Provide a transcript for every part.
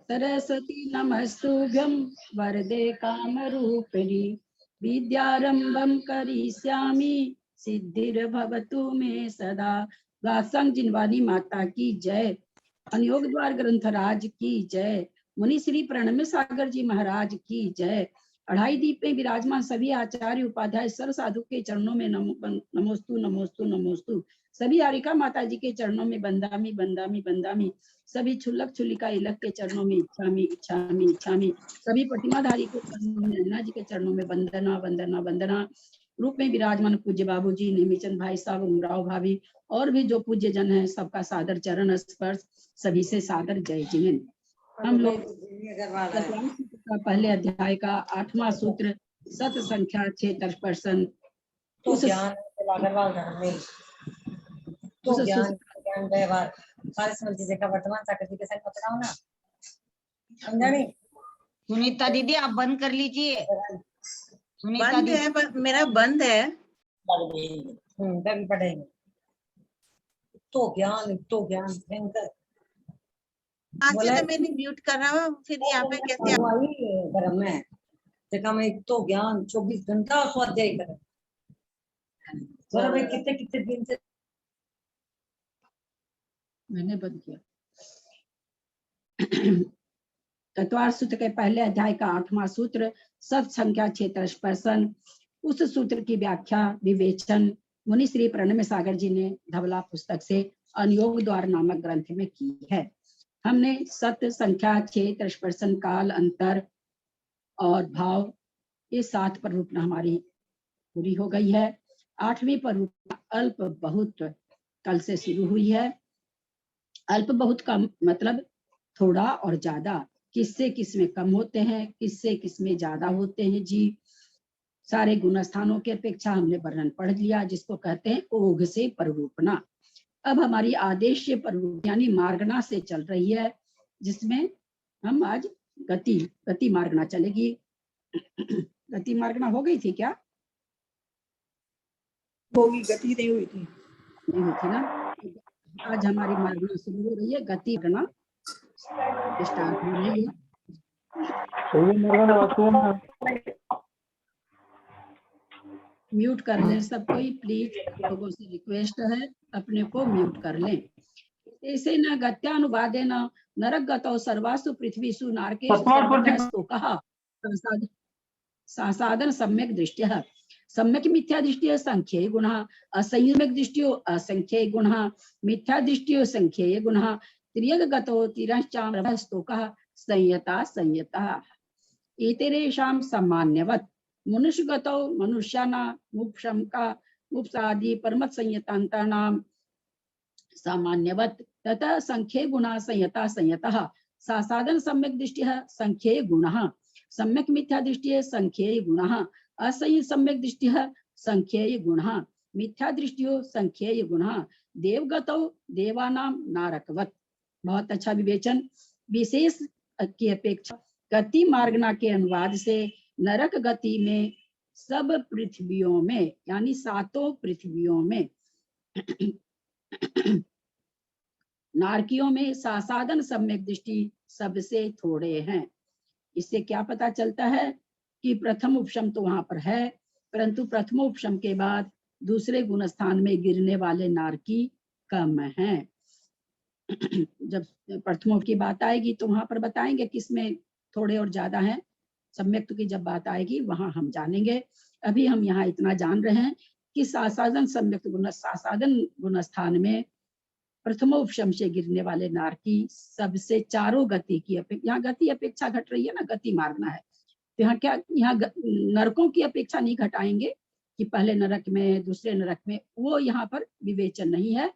सरस्वती नमस्तुभ्यं वरदे कामरूपिणी विद्यारंभं करिष्यामि सिद्धिर्भवतु मे सदा। गासंग जिनवानी माता की जय। अनयोग द्वार ग्रंथराज की जय। मुनि श्री प्रणम्य सागर जी महाराज की जय। अढ़ाई दीप में विराजमान सभी आचार्य उपाध्याय सर्व साधु के चरणों में नमोस्तु नमोस्तु नमोस्तु। सभी आरिका माता जी के चरणों में बंदामी बंदामी बंदामी। सभी छुल्लक छुल्लिका इलक के चरणों में इच्छामी इच्छामी इच्छामी। सभी प्रतिमाधारी के चरणों में नैना जी के चरणों में वंदना वंदना वंदना। रूप में विराजमान पूज्य बाबूजी, नेमीचंद भाई साहब, उमराव भाभी और भी जो पूज्य जन है, सबका सादर चरण स्पर्श। सभी से सादर जय जिन। हम लोग का पहले अध्याय का 8वां सूत्र सत संख्या 6% तो ज्ञान तो ज्ञान व्यवहार सारे समझ चीजें का वर्तमान प्रकृति के संग बताओ ना। समझा नहीं? सुनीता दीदी आप बंद कर लीजिए। सुनीता बंद दीदी है, मेरा बंद है। कभी पढ़ेंगे तो ज्ञान भयंकर। अच्छा तो मैंने म्यूट कर रहा हूँ, फिर यहाँ पे कैसे गरम है देखा मैं तो ज्ञान 24 घंटा स्वाध्याय करें। भाई कितने कितने दिन से मैंने बंद किया। तत्वार सूत्र के पहले अध्याय का 8वां सूत्र सत संख्या 6% उस सूत्र की व्याख्या विवेचन मुनि श्री प्रणम्य सागर जी ने धवला पुस्तक से अनयोग द्वार नामक ग्रंथ में की है। हमने सत संख्या 6% काल अंतर और भाव ये 7 पर रूपना हमारी पूरी हो गई है। 8वीं पर रूपना अल्प बहुत कल से शुरू हुई है। अल्प बहुत का मतलब थोड़ा और ज्यादा, किससे किसमें कम होते हैं, किससे किसमें ज्यादा होते हैं जी। सारे गुण स्थानों की अपेक्षा हमने वर्णन पढ़ लिया, जिसको कहते हैं ओघ से पररूपना। अब हमारी आदेश से पररूप यानी मार्गना से चल रही है, जिसमें हम आज गति मार्गना चलेगी। गति मार्गना हो गई थी क्या? होगी, गति नहीं हुई थी। नहीं हुई थी ना। आज हमारी मार्गना शुरू हो रही है, गति मार्गना स्टार्ट हो रही है। म्यूट कर लें सब कोई प्लीज, लोगों से रिक्वेस्ट है अपने को म्यूट कर लें। ऐसे न गत्यानुवादेन नरक गतौ सर्वासु पृथ्वीषु नारकेषु सर्वतः कहा सासाधन सम्यक दृष्टि। सम्यक मिथ्या दृष्टि संख्ये गुण, असंयमिक दृष्टियो असंख्ये गुण, मिथ्या दृष्टियो संख्ये गुण, त्रियग गतो तिरश्चामस्तोकः संयता संयता। एतेरेषां सामान्यवत् मनुष्यगतौ मनुष्याणां मुक्षम का मुप्सादि परमत संयतान्तानां सामान्यवत् ततः संख्ये गुणा संयता संयतः। सासाधन सम्यक दृष्टिः संख्ये गुणः, सम्यक मिथ्या दृष्टिः संख्ये गुणः, असंयत सम्यक दृष्टिः संख्ये गुणः, मिथ्या दृष्टियो संख्ये गुणः, देवगतौ देवानां नारकवत्। बहुत अच्छा विवेचन। विशेष की अपेक्षा गति मार्गना के अनुवाद से नरक गति में सब पृथ्वियों में यानी 7 पृथ्वियों में नारकियों में सासाधन सम्यक दृष्टि सबसे थोड़े हैं। इससे क्या पता चलता है कि प्रथम उपशम तो वहां पर है, परंतु प्रथम उपशम के बाद दूसरे गुण स्थान में गिरने वाले नारकी कम हैं। जब प्रथमों की बात आएगी तो वहां पर बताएंगे किसमें थोड़े और ज्यादा हैं। सम्यक की जब बात आएगी वहां हम जानेंगे। अभी हम यहाँ इतना जान रहे हैं कि सासाधन सम्यक गुण, सासाधन गुण स्थान में प्रथमोपशम से गिरने वाले नारकी सबसे चारों गति की अपेक्षा, यहाँ गति अपेक्षा घट रही है ना, गति मारना है तो यहाँ क्या, यहाँ नरकों की अपेक्षा नहीं घटाएंगे कि पहले नरक में दूसरे नरक में, वो यहाँ पर विवेचन नहीं है।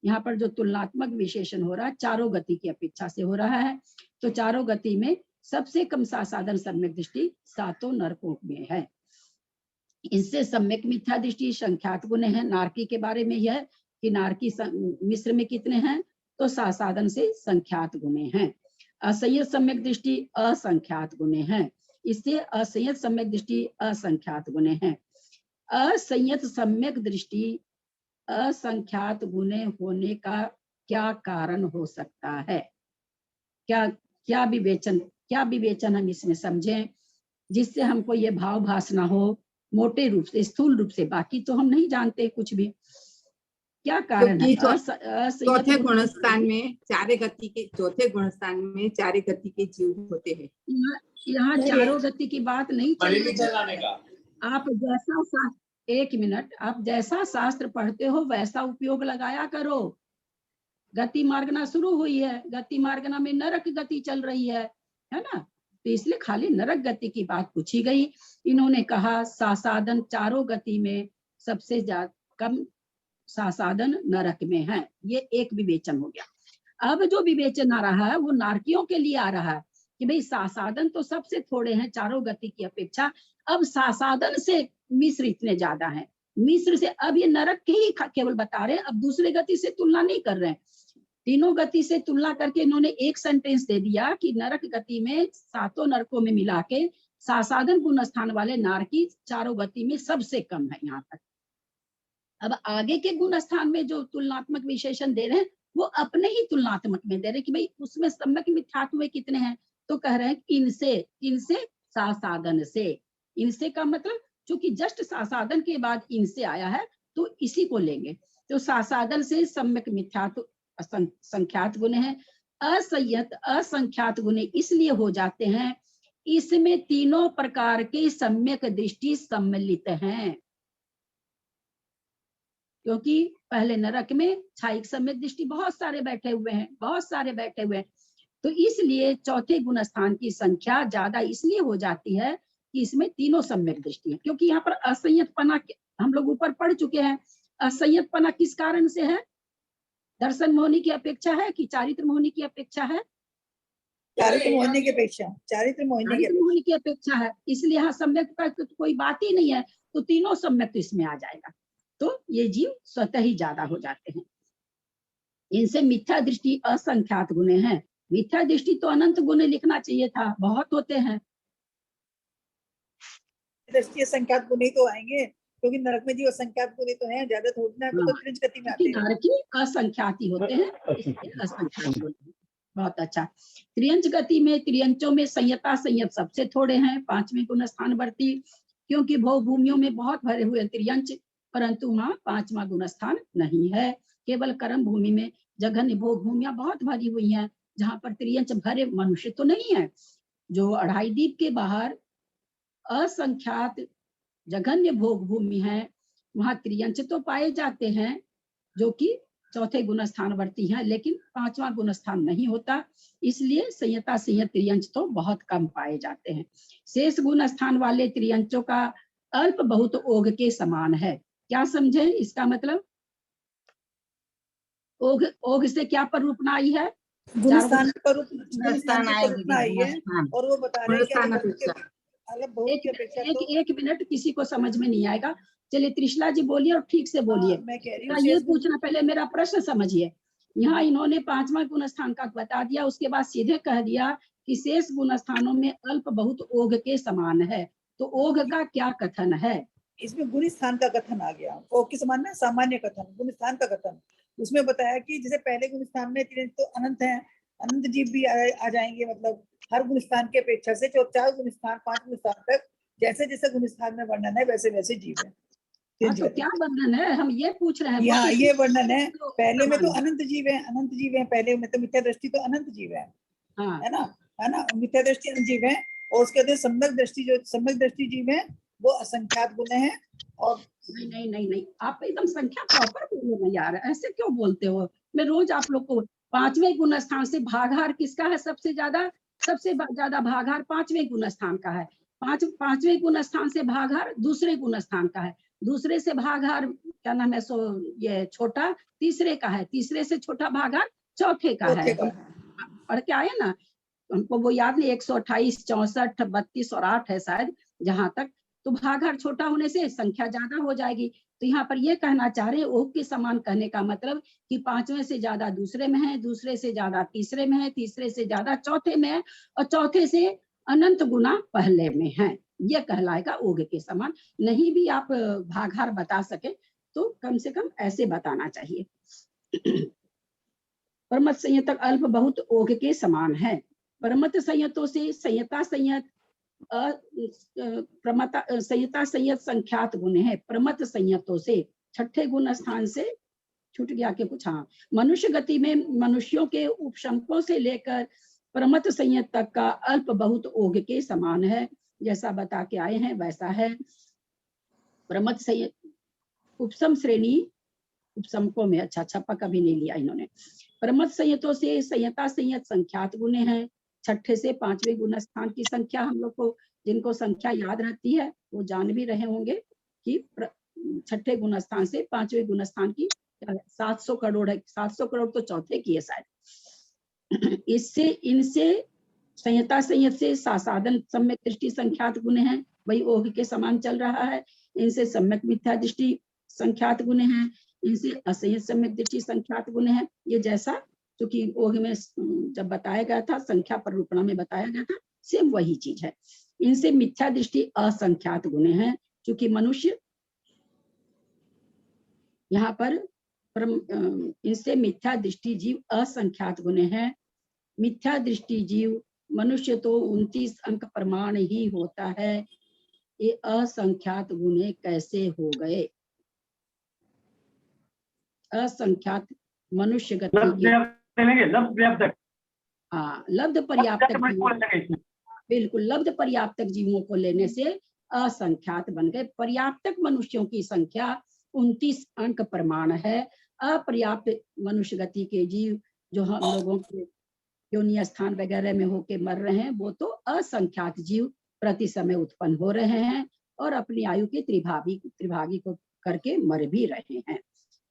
यहाँ पर जो तुलनात्मक विशेषण हो रहा है चारों गति की अपेक्षा से हो रहा है। तो चारों गति में सबसे कम सासाधन सम्यक दृष्टि 7 नरकों में है। इससे सम्यक मिथ्या दृष्टि संख्यात गुण है। नारकी के बारे में यह कि नारकी मिस्र में कितने हैं, तो सासाधन से संख्यात गुणे हैं। असंयत सम्यक दृष्टि असंख्यात गुणे हैं। इससे असंयत सम्यक दृष्टि असंख्यात गुणे हैं। असंयत सम्यक दृष्टि असंख्यात गुणे होने का क्या कारण हो सकता है? क्या क्या विवेचन हम इसमें समझें जिससे हमको ये भाव भास ना हो मोटे रूप से, स्थूल रूप से। बाकी तो हम नहीं जानते कुछ भी। क्या कारण है? चौथे गुणस्थान में चारे गति के जीव होते हैं। यहाँ चारों गति की बात नहीं चल रही है। आप जैसा एक मिनट, आप जैसा शास्त्र पढ़ते हो वैसा उपयोग लगाया करो। गति मार्गना शुरू हुई है, गति मार्गना में नरक गति चल रही है ना, तो इसलिए खाली नरक गति की बात पूछी गई। इन्होंने कहा सासादन चारों गति में सबसे ज्यादा कम सासादन नरक में है। ये एक विवेचन हो गया। अब जो विवेचन आ रहा है वो नारकियों के लिए आ रहा है कि भाई सासादन तो सबसे थोड़े हैं चारों गति की अपेक्षा, अब सासादन से मिश्र इतने ज्यादा हैं। मिश्र से अब ये नरक के ही केवल बता रहे हैं, अब दूसरे गति से तुलना नहीं कर रहे हैं। तीनों गति से तुलना करके इन्होंने एक सेंटेंस दे दिया कि नरक गति में सातों नरकों में मिला के सासादन गुण स्थान वाले नारकी चारों गति में सबसे कम है यहाँ तक। अब आगे के गुण स्थान में जो तुलनात्मक विशेषण दे रहे हैं वो अपने ही तुलनात्मक में दे रहे हैं कि भाई उसमें सम्यक मिथ्यात्व में कितने हैं, तो कह रहे हैं इनसे सासादन से। इनसे का मतलब चूंकि जस्ट सासादन के बाद इनसे आया है तो इसी को लेंगे। तो सासादन से सम्यक मिथ्यात्व संख्यात गुण है। असंख्यात गुण इसलिए हो जाते हैं इसमें तीनों प्रकार के सम्यक दृष्टि सम्मिलित हैं, क्योंकि पहले नरक में छायिक सम्यक दृष्टि बहुत सारे बैठे हुए हैं, तो इसलिए चौथे गुण स्थान की संख्या ज्यादा इसलिए हो जाती है कि इसमें तीनों सम्यक दृष्टि है। क्योंकि यहाँ पर असंयतपना हम लोग ऊपर पढ़ चुके हैं। असंयतपना किस कारण से है? दर्शन मोहनी की अपेक्षा है कि चारित्र मोहनी की अपेक्षा है? चारित्र मोहनी की अपेक्षा है। इसलिए यहाँ सम्यक का तो कोई बात ही नहीं है, तो तीनों सम्यक तो इसमें आ जाएगा, तो ये जीव स्वतः ही ज्यादा हो जाते हैं। इनसे मिथ्या दृष्टि असंख्यात गुणे हैं। मिथ्या दृष्टि तो अनंत गुणे लिखना चाहिए था, बहुत होते हैं। दृष्टि संख्यात गुण ही तो आएंगे, क्योंकि नरक में जीव असंख्यात गुण तो हैं, ज्यादा थोड़ी ना, तो त्रिंच गति में आते हैं। नरकी असंख्यात ही होते हैं, इसलिए असंख्यात गुण। बहुत अच्छा। त्रियंच गति में त्रियंचों में संयता संयत सबसे थोड़े हैं, 5वें गुण स्थान वर्ती, क्योंकि भोग भूमियों में बहुत भरे हुए त्रियंच, परंतु वहाँ 5वां गुण स्थान नहीं है। केवल कर्म भूमि में जघन्य भोग भूमियां बहुत भरी हुई हैं, जहाँ पर त्रियंच भरे मनुष्य तो नहीं है। जो 2.5 दीप के बाहर असंख्यात जघन्य भोग भूमि है, वहां त्रियंच तो पाए जाते हैं जो कि चौथे गुण स्थान वर्ती हैं, लेकिन 5वां गुण स्थान नहीं होता, इसलिए संयता संयत त्रियंच तो बहुत कम पाए जाते हैं। शेष गुण स्थान वाले त्रियंचों का अल्प बहुत ओघ के समान है। क्या समझे इसका मतलब? ओघ से क्या परिरूपना आई है? गुणस्थान पर आई है, और वो बता रहे हैं एक मिनट, किसी को समझ में नहीं आएगा। चलिए त्रिशला जी बोलिए और ठीक से बोलिए। मैं कह रही हूँ ये पूछना, पहले मेरा प्रश्न समझिए। यहाँ इन्होंने 5वां गुण स्थान का बता दिया, उसके बाद सीधे कह दिया कि शेष गुण स्थानों में अल्प बहुत ओघ के समान है, तो ओघ का क्या कथन है? इसमें गुण स्थान का कथन आ गया। ओघ के समान में सामान्य कथन, गुण स्थान का कथन। उसमें बताया कि जैसे पहले गुण स्थान में त्रियंच तो अनंत है, अनंत जीव भी आ जाएंगे, मतलब हर गुण स्थान की अपेक्षा से 4 गुण स्थान 5 गुण स्थान तक जैसे जैसे गुण स्थान में वर्णन है वैसे वैसे जीव है। तो क्या वर्णन है, हम ये पूछ रहे हैं। यहाँ ये वर्णन है, पहले में तो अनंत जीव है, पहले में तो मिथ्या दृष्टि तो अनंत जीव है, है ना, मिथ्या दृष्टि अनंत जीव है, और उसके बाद सम्यक दृष्टि जीव है वो असंख्यात गुण है। और नहीं, आप एकदम संख्या प्रॉपर बोलो यार, ऐसे क्यों बोलते हो? मैं रोज आप लोग को 5वें गुण स्थान से भागाहार किसका है? सबसे ज्यादा भागाहार 5वें गुण स्थान का है। 5वें गुण स्थान से भागाहार दूसरे गुण स्थान का है, दूसरे से भागाहार क्या नाम है ये छोटा तीसरे का है, तीसरे से छोटा भागाहार चौथे का है। पढ़ के आए ना, हमको वो याद नहीं, 128, 64, 32 और 8 है शायद जहां तक। तो भागाहार छोटा होने से संख्या ज्यादा हो जाएगी। तो यहाँ पर ये कहना चाह रहे हैं ओघ के समान कहने का मतलब कि 5वें से ज्यादा दूसरे में है, दूसरे से ज्यादा तीसरे में है, तीसरे से ज्यादा चौथे में है, और चौथे से अनंत गुना पहले में है। ये कहलाएगा ओघ के समान। नहीं भी आप भागाहार बता सके तो कम से कम ऐसे बताना चाहिए। परमत संयतक अल्प बहुत ओघ के समान है। प्रमत संयतों से संयता संयत प्रमता संयता संयत संख्यात गुण है। प्रमत संयतों से छठे गुण स्थान से छूट गया कि कुछ, हाँ, मनुष्य गति में मनुष्यों के उपशमकों से लेकर प्रमत संयत तक का अल्प बहुत ओघ के समान है। जैसा बता के आए हैं वैसा है। प्रमत संयत उपसम श्रेणी, उपसमकों में, अच्छा छप्पा कभी नहीं लिया इन्होंने। प्रमत संयतों से संयता संयत संख्यात गुण है। छठे से पांचवें गुण स्थान की संख्या, हम लोग को जिनको संख्या याद रहती है वो जान भी रहे होंगे कि छठे गुण स्थान से पांचवें गुण स्थान की 700 करोड़ है। 700 करोड़ तो चौथे की है शायद। इससे इनसे संयता संयत से साधन सम्यक दृष्टि संख्यात गुण है, वही ओघ के समान चल रहा है। इनसे सम्यक मिथ्या दृष्टि संख्यात गुण है, इनसे असंयत सम्यक दृष्टि संख्यात गुण है। ये जैसा क्योंकि ओघ में जब बताया गया था, संख्या पर रूपणा में बताया गया था, सेम वही चीज है। इनसे मिथ्या दृष्टि असंख्यात गुण है, क्योंकि मनुष्य यहाँ पर इनसे मिथ्या दृष्टि जीव असंख्यात गुण है। मिथ्या दृष्टि जीव मनुष्य तो 29 अंक प्रमाण ही होता है, ये असंख्यात गुण कैसे हो गए? असंख्यात मनुष्य गति, हाँ, लब्ध पर्याप्तक, बिल्कुल लब्ध पर्याप्तक जीवों को लेने से असंख्यात बन गए। पर्याप्तक मनुष्यों की संख्या 29 अंक प्रमाण है। अपर्याप्त मनुष्य गति के जीव जो हम लोगों के योनि स्थान वगैरह में होके मर रहे हैं, वो तो असंख्यात जीव प्रति समय उत्पन्न हो रहे हैं और अपनी आयु के त्रिभागी को करके मर भी रहे हैं।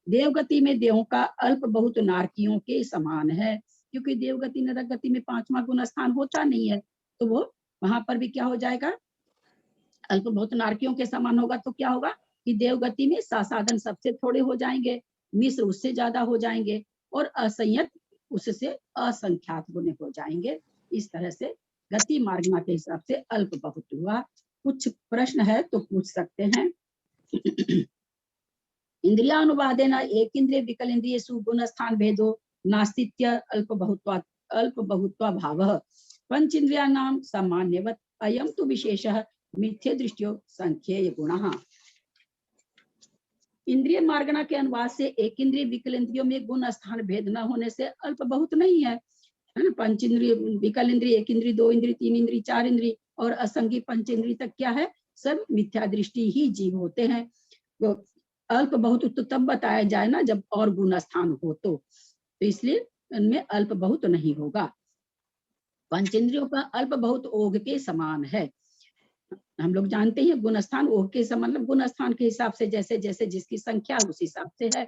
देवगति में देहों का अल्प बहुत नारकियों के समान है, क्योंकि देवगति नरक गति में 5वां गुण स्थान होता नहीं है, तो वो वहां पर भी क्या हो जाएगा? अल्प बहुत नारकियों के समान होगा। तो क्या होगा कि देवगति में साधन सबसे थोड़े हो जाएंगे, मिश्र उससे ज्यादा हो जाएंगे और असंयत उससे असंख्यात गुण हो जाएंगे। इस तरह से गति मार्गना के हिसाब से अल्प बहुत हुआ। कुछ प्रश्न है तो पूछ सकते हैं। इंद्रियानुवादेन एक इंद्रिय विकल इंद्रिय सुगुण स्थान भेदो नास्तित्य अल्प बहुत्वा भावः पंच इंद्रियाणाम सामान्यवत् अयम तो विशेषः मिथ्य दृष्टियो संख्येय गुणः। इंद्रिय मार्गना के अनुवाद से एक इंद्रिय विकल इंद्रियों में गुण स्थान भेद न होने से अल्प बहुत नहीं है, है ना। पंच इंद्रिय विकल इंद्रिय, एक इंद्रिय, दो इंद्रिय, तीन इंद्रिय, चार इंद्रिय और असंगी पंच इंद्रिय तक क्या है? सब मिथ्या दृष्टि ही जीव होते हैं। तो अल्प बहुत तो तब बताया जाए ना जब और गुण स्थान हो, तो इसलिए इनमें अल्प बहुत नहीं होगा। पंचेंद्रियों का अल्प बहुत ओघ के समान है। हम लोग जानते हैं गुण स्थान ओघ के समान, मतलब गुण स्थान के हिसाब से जैसे जैसे जिसकी संख्या उस हिसाब से है।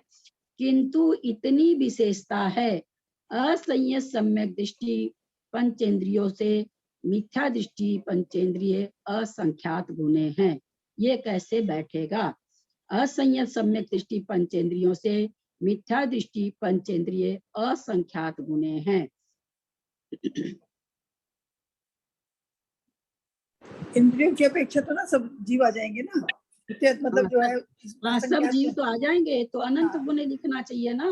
किंतु इतनी विशेषता है, असंयत सम्यक दृष्टि पंचेंद्रियों से मिथ्या दृष्टि पंचेंद्रिय असंख्यात गुणे हैं। ये कैसे बैठेगा? असंयत सम्यक दृष्टि पंचेंद्रियों से मिथ्या दृष्टि पंचेंद्रिय असंख्यात गुणे हैं। इंद्रियों की अपेक्षा तो ना सब जीव आ जाएंगे ना, मतलब जो है सब जीव तो आ जाएंगे, तो अनंत गुणे लिखना चाहिए ना।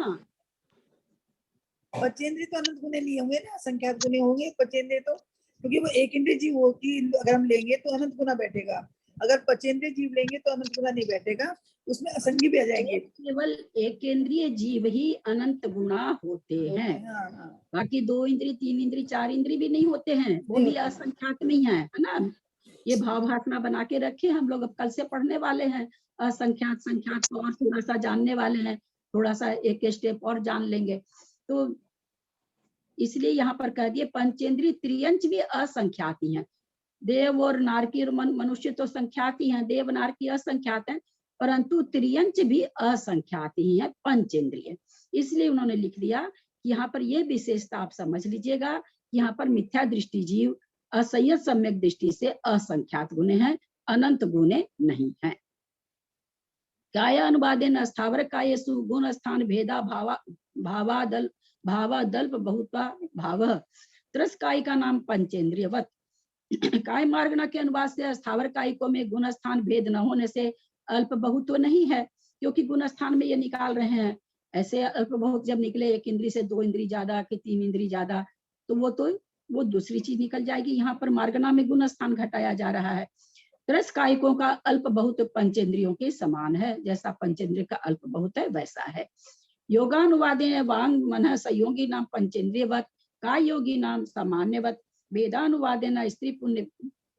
पंचेंद्रिय तो अनंत गुणे नहीं होंगे ना, संख्यात गुणे होंगे पंचेंद्रिय तो, क्योंकि वो एक इंद्रिय जीव होगी अगर हम लेंगे तो अनंत गुना बैठेगा। अगर पंचेंद्रिय जीव लेंगे तो अनंत गुना नहीं बैठेगा, उसमें असंगी भी आ जाएंगे। केवल एक केंद्रीय जीव ही अनंत गुणा होते हैं। बाकी दो इंद्रिय, तीन इंद्रिय, चार इंद्रिय भी नहीं होते हैं, वो भी असंख्यात नहीं है ना। ये भाव भाषा बना के रखे हम लोग, अब कल से पढ़ने वाले हैं असंख्यात संख्यात को और थोड़ा सा जानने वाले हैं, थोड़ा सा एक स्टेप और जान लेंगे। तो इसलिए यहाँ पर कह दिए पंचेंद्रिय त्रियंच भी असंख्यात ही हैं। देव और नारकी मनुष्य तो संख्यात ही हैं, देव नारकी असंख्यात हैं, परंतु त्रियंच भी असंख्यात ही है पंचेंद्रिय। इसलिए उन्होंने लिख दिया कि यहाँ पर ये विशेषता आप समझ लीजिएगा, यहाँ पर मिथ्या दृष्टि जीव असंयत सम्यक दृष्टि से असंख्यात गुणे हैं, अनंत गुणे नहीं है। काय अनुवादेन स्थावर कायेषु गुण स्थान भेदा भावादल्प बहुत्वा भावः त्रस काय का नाम पंचेंद्रियवत। काय मार्गना के अनुवाद से स्थावर कायिकों में गुण स्थान भेद न होने से अल्प बहुत तो नहीं है, क्योंकि गुण स्थान में ये निकाल रहे हैं। ऐसे अल्प बहुत जब निकले एक इंद्री से दो इंद्री ज्यादा कि तीन इंद्री ज्यादा, तो वो तो वो दूसरी चीज निकल जाएगी। यहाँ पर मार्गना में गुण स्थान घटाया जा रहा है। त्रस कायिकों का अल्प बहुत पंचेंद्रियों के समान है, जैसा पंचेंद्रिय का अल्प बहुत है वैसा है। योगानुवादे वांग मन संयोगी नाम पंचेंद्रियवत काय योगी नाम सामान्यवत वेदानुवादेन स्त्री पुण्य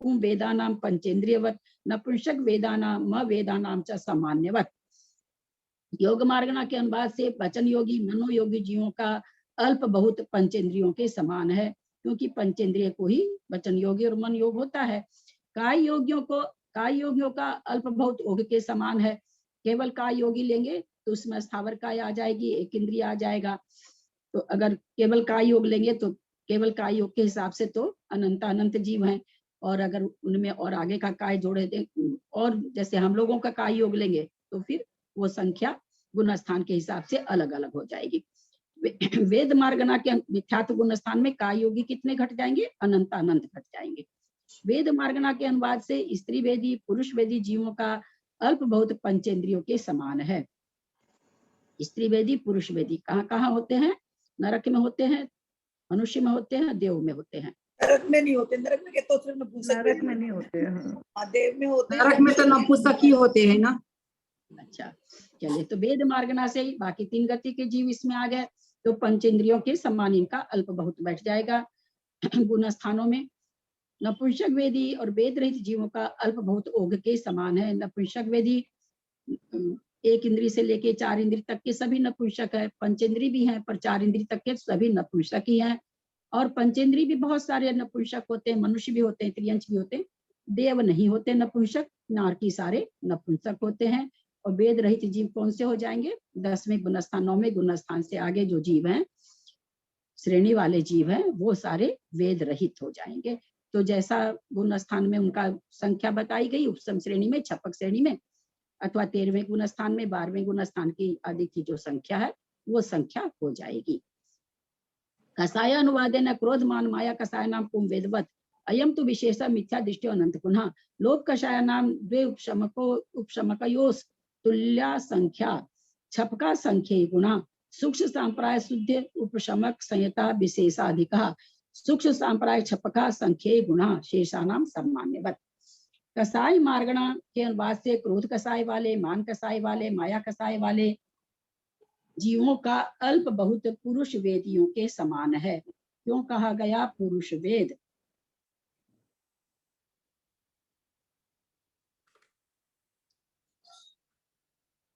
वेदा नाम पंचेंद्रियवत नपुंसक वेदा नाम वेदा नाम च सामान्यवत। योग मार्गना के अनुवाद से वचन योगी मनोयोगी जीवों का अल्प बहुत पंचेंद्रियों के समान है, क्योंकि पंचेंद्रिय को ही वचन योगी और मन योग होता है। काय योगियों का अल्प बहुत योग के समान है। केवल काय योगी लेंगे तो उसमें स्थावर काय आ जाएगी, एक इंद्रिय आ जाएगा। तो अगर केवल काय योग लेंगे तो केवल काय योग के हिसाब से तो अनंत जीव हैं, और अगर उनमें और आगे का काय जोड़े दे और जैसे हम लोगों का काय योग लेंगे तो फिर वो संख्या गुण स्थान के हिसाब से अलग अलग हो जाएगी। वेद मार्गना के मिथ्यात्व गुण स्थान में काय योगी कितने घट जाएंगे? अनंत घट जाएंगे। वेद मार्गना के अनुवाद से स्त्री वेदी पुरुष वेदी जीवों का अल्प बहुत पंचेंद्रियों के समान है। स्त्री वेदी पुरुष वेदी कहाँ कहाँ होते हैं? नरक में होते हैं, मनुष्य में होते हैं, देव में होते हैं। नरक में नहीं होते, नरक में तो सिर्फ नपुंसक नरक में नहीं होते हैं। हाँ, देव में होते हैं। नरक में तो नपुंसक ही होते हैं ना। अच्छा चलिए, तो वेद मार्गना से ही बाकी 3 गति के जीव इसमें आ गए, तो पंचेंद्रियों के समान इनका अल्प बहुत बैठ जाएगा गुण स्थानों में। नपुंसक वेदी और वेद रहित जीवों का अल्प बहुत ओघ के समान है। नपुंसक वेदी 1 इंद्री से लेके 4 इंद्री तक के सभी नपुंसक है, पंचेंद्री भी हैं पर 4 इंद्री तक के सभी नपुंसक ही हैं। और पंचेंद्री भी बहुत सारे नपुंसक होते हैं, मनुष्य भी होते हैं, त्रियंश भी होते हैं, देव नहीं होते नपुंसक, नारकी सारे नपुंसक होते हैं। और वेद रहित जीव कौन से हो जाएंगे? 10वें गुणस्थान 9वें गुणस्थान से आगे जो जीव हैं, श्रेणी वाले जीव हैं, वो सारे वेद रहित हो जाएंगे। तो जैसा गुण स्थान में उनका संख्या बताई गई उपसम श्रेणी में, छपक श्रेणी में, अथवा 13वें गुण स्थान में 12वें गुण स्थान की आदि की जो संख्या है वो संख्या हो जाएगी। कसाय अनुवादेन क्रोध मान माया कसाय नाम पुम वेदवत अयम तो विशेष मिथ्या दृष्टि अनंत पुनः लोभ कषाय नाम द्वे उपशमकयोस तुल्या संख्या छपका संख्ये गुणा सूक्ष्म सांप्राय शुद्ध उपशमक संयता विशेषाधिका सूक्ष्म सांप्राय छपका संख्ये गुणा शेषानाम सामान्यवत। कसाई मार्गणा के अनुवाद से क्रोध कसाई वाले, मान कसाई वाले, माया कसाई वाले जीवों का अल्प बहुत पुरुष वेदियों के समान है। क्यों कहा गया पुरुष वेद?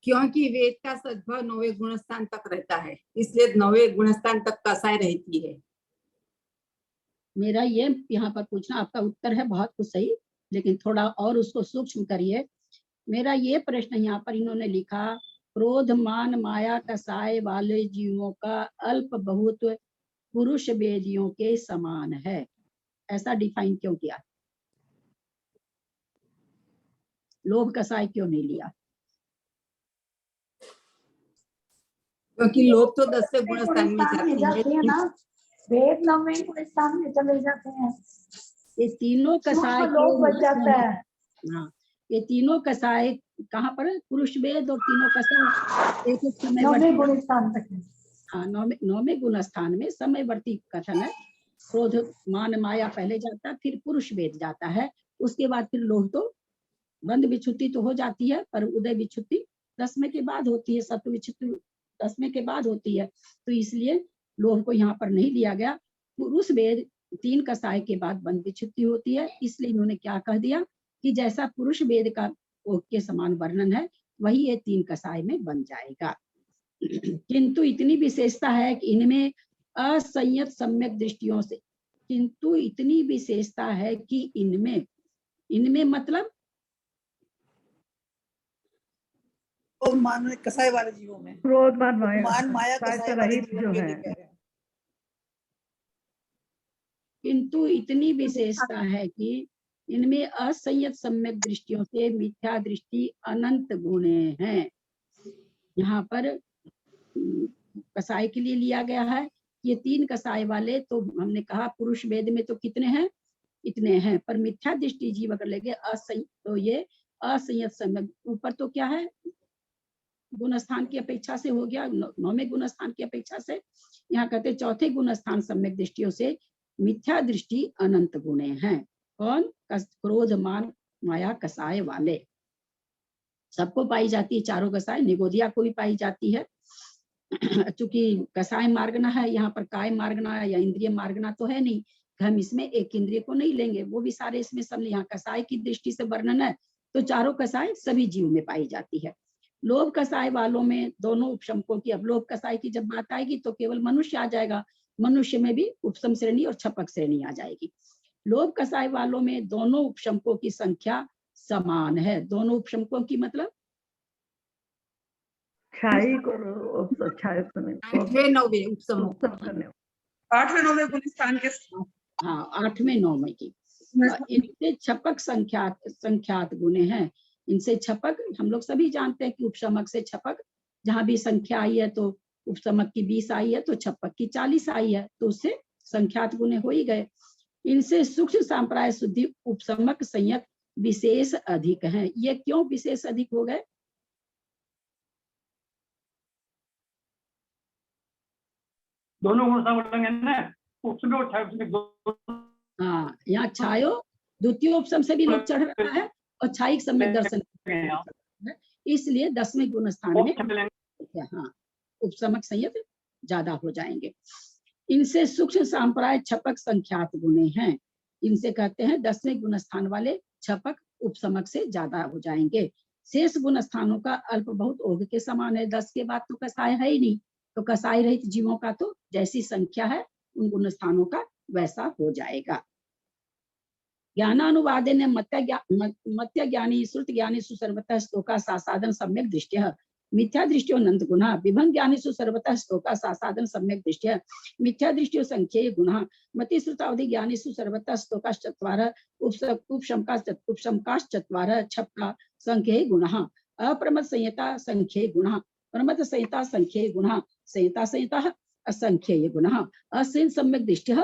क्योंकि वेद का सद्भाव 9वें गुणस्थान तक रहता है, इसलिए 9वें गुणस्थान तक कसाय रहती है। मेरा ये यहाँ पर पूछना, आपका उत्तर है बहुत कुछ सही, लेकिन थोड़ा और उसको सूक्ष्म करिए। मेरा ये प्रश्न यहाँ पर इन्होंने लिखा, क्रोध मान माया कसाय वाले जीवों का अल्प बहुत पुरुष वेदियों के समान है, ऐसा डिफाइन क्यों किया? लोभ कसाय क्यों नहीं लिया? क्योंकि लोग तो 10वें गुणस्थान में जाते हैं ना, वेद 9वें गुणस्थान में चले जाते हैं। ये तीनों कसाय लोग बच जाता है। हाँ, ये तीनों कसाय कहाँ पर है? पुरुष वेद और तीनों कसाय एक समय 9वें गुणस्थान तक है। हाँ, 9वें गुणस्थान में समयवर्ती कथन है। क्रोध मान माया पहले जाता है, फिर पुरुष वेद जाता है, उसके बाद फिर लोभ तो बंद विच्छुत्ति तो हो जाती है, पर उदय विच्छुत्ति 10वें के बाद होती है, सत्व विच्छुत्ति 10वें के बाद होती है। तो इसलिए लोभ को यहाँ पर नहीं लिया गया। पुरुष वेद 3 कसाय के बाद बंद विच्छुत्ति होती है, इसलिए इन्होंने क्या कह दिया कि जैसा पुरुष वेद का के समान वर्णन है वही ये 3 कसाय में बन जाएगा। किंतु इतनी विशेषता है कि इनमें असंयत सम्यक दृष्टियों से, किंतु इतनी विशेषता है कि इनमें मतलब और मान कसाई वाले जीवों में क्रोध मान माया मान माया कसाय कसाई से वाले रहित जीवों जो के है। लिए कह रहे हैं। किंतु इतनी विशेषता है कि इनमें असंयत सम्यक दृष्टियों से मिथ्या दृष्टि अनंत गुणे हैं। यहाँ पर कसाय के लिए लिया गया है। ये 3 कसाय वाले, तो हमने कहा पुरुष वेद में तो कितने हैं? इतने हैं, पर मिथ्या दृष्टि जीव अगर लेंगे तो ये असंयत सम्यक, ऊपर तो क्या है गुणस्थान की अपेक्षा से हो गया, 9वें गुणस्थान की अपेक्षा से। यहाँ कहते 4थे गुणस्थान सम्यक दृष्टियों से मिथ्या दृष्टि अनंत गुणे हैं। कौन? क्रोध मान माया कसाय वाले सबको पाई जाती है, चारों कसाय, निगोदिया को भी पाई जाती है। चूंकि कसाय मार्गना है, यहाँ पर काय मार्गना या इंद्रिय मार्गना तो है नहीं, हम इसमें एक इंद्रिय को नहीं लेंगे, वो भी सारे इसमें सब। यहाँ कसाय की दृष्टि से वर्णन है तो चारों कसाय सभी जीव में पाई जाती है। लोभ कसाय वालों में दोनों उपशमकों की, अब लोभ कसाय की जब बात आएगी तो केवल मनुष्य आ जाएगा, मनुष्य में भी उपशम श्रेणी और छपक श्रेणी आ जाएगी। लोभ कसाय वालों में दोनों उपशमकों की संख्या समान है। दोनों उपशमकों की मतलब क्षायिक और क्षायक नहीं, 8वें 9वें उपसम उपसम करने 8वें 9वें गुणस्थान के हाँ 8वें 9वें की। इनसे छपक संख्यात गुणे हैं। इनसे छपक हम लोग सभी जानते हैं कि उपशमक से छपक, जहां भी संख्या आई है तो उपशमक की 20 आई है तो छपक की 40 आई है, तो उससे संख्यात गुणे हो ही गए। इनसे सूक्ष्म संप्राय शुद्धि उपशमक संयत विशेष अधिक हैं। ये क्यों विशेष अधिक हो गए? दोनों गुण बोलेंगे ना, उपसम और क्षायक। हाँ, यहाँ छायो द्वितीय उपशम से भी लोग चढ़ रहा है और छायिक सम्यक दर्शन, इसलिए 10वें गुण स्थान में हाँ उपशमक संयत ज्यादा हो जाएंगे। इनसे सूक्ष्म संप्राय छपक संख्यात गुणे हैं। इनसे कहते हैं 10वें गुण स्थान वाले छपक उपशमक से ज्यादा हो जाएंगे। शेष गुण स्थानों का अल्प बहुत ओघ के समान है। 10 के बाद तो कसाय है ही नहीं, तो कसाई रहित जीवों का तो जैसी संख्या है उन गुण स्थानों का वैसा हो जाएगा। ज्ञानानुवादे ने मत्य ज्ञानी श्रुत ज्ञानी सुसर्वतः स्तोका सासाधन सम्यक दृष्टि मिथ्या दृष्टियो नंद गुणा विभंग ज्ञानी सुसर्वतः स्तोका सासाधन सम्यक दृष्टि मिथ्या दृष्टियो संख्येय गुणा मति श्रुतावधि ज्ञानी सुसर्वतः स्तोका चत्वारः उपशमकाश् चत्वारः छपका संख्येय गुणः अप्रमद संहिता संख्येय गुणः प्रमद संहिता संख्येय गुणः संहिता संहिता असंख्येय गुणः असिन सम्यक दृष्टिः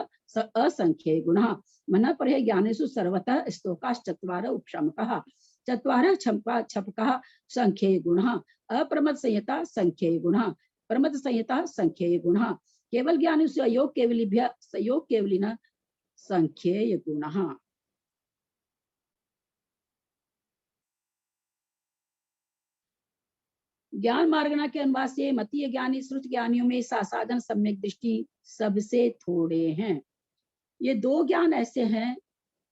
असंख्येय गुणः मन पर ज्ञानेषु सर्वतः स्तोकाश्चत्वारः उपशमकः चत्वारः छपकः संख्येय गुणः अप्रमद संहिता संख्येय गुणः प्रमद संहिता संख्येय गुणः केवल ज्ञानेषु अयोग केवलिभ्यः सयोग केवलिनः संख्येय गुणः। ज्ञान मार्गना के अनुवाद से मतीय ज्ञानी श्रुत ज्ञानियों में सासाधन सम्यक दृष्टि सबसे थोड़े हैं। ये दो ज्ञान ऐसे हैं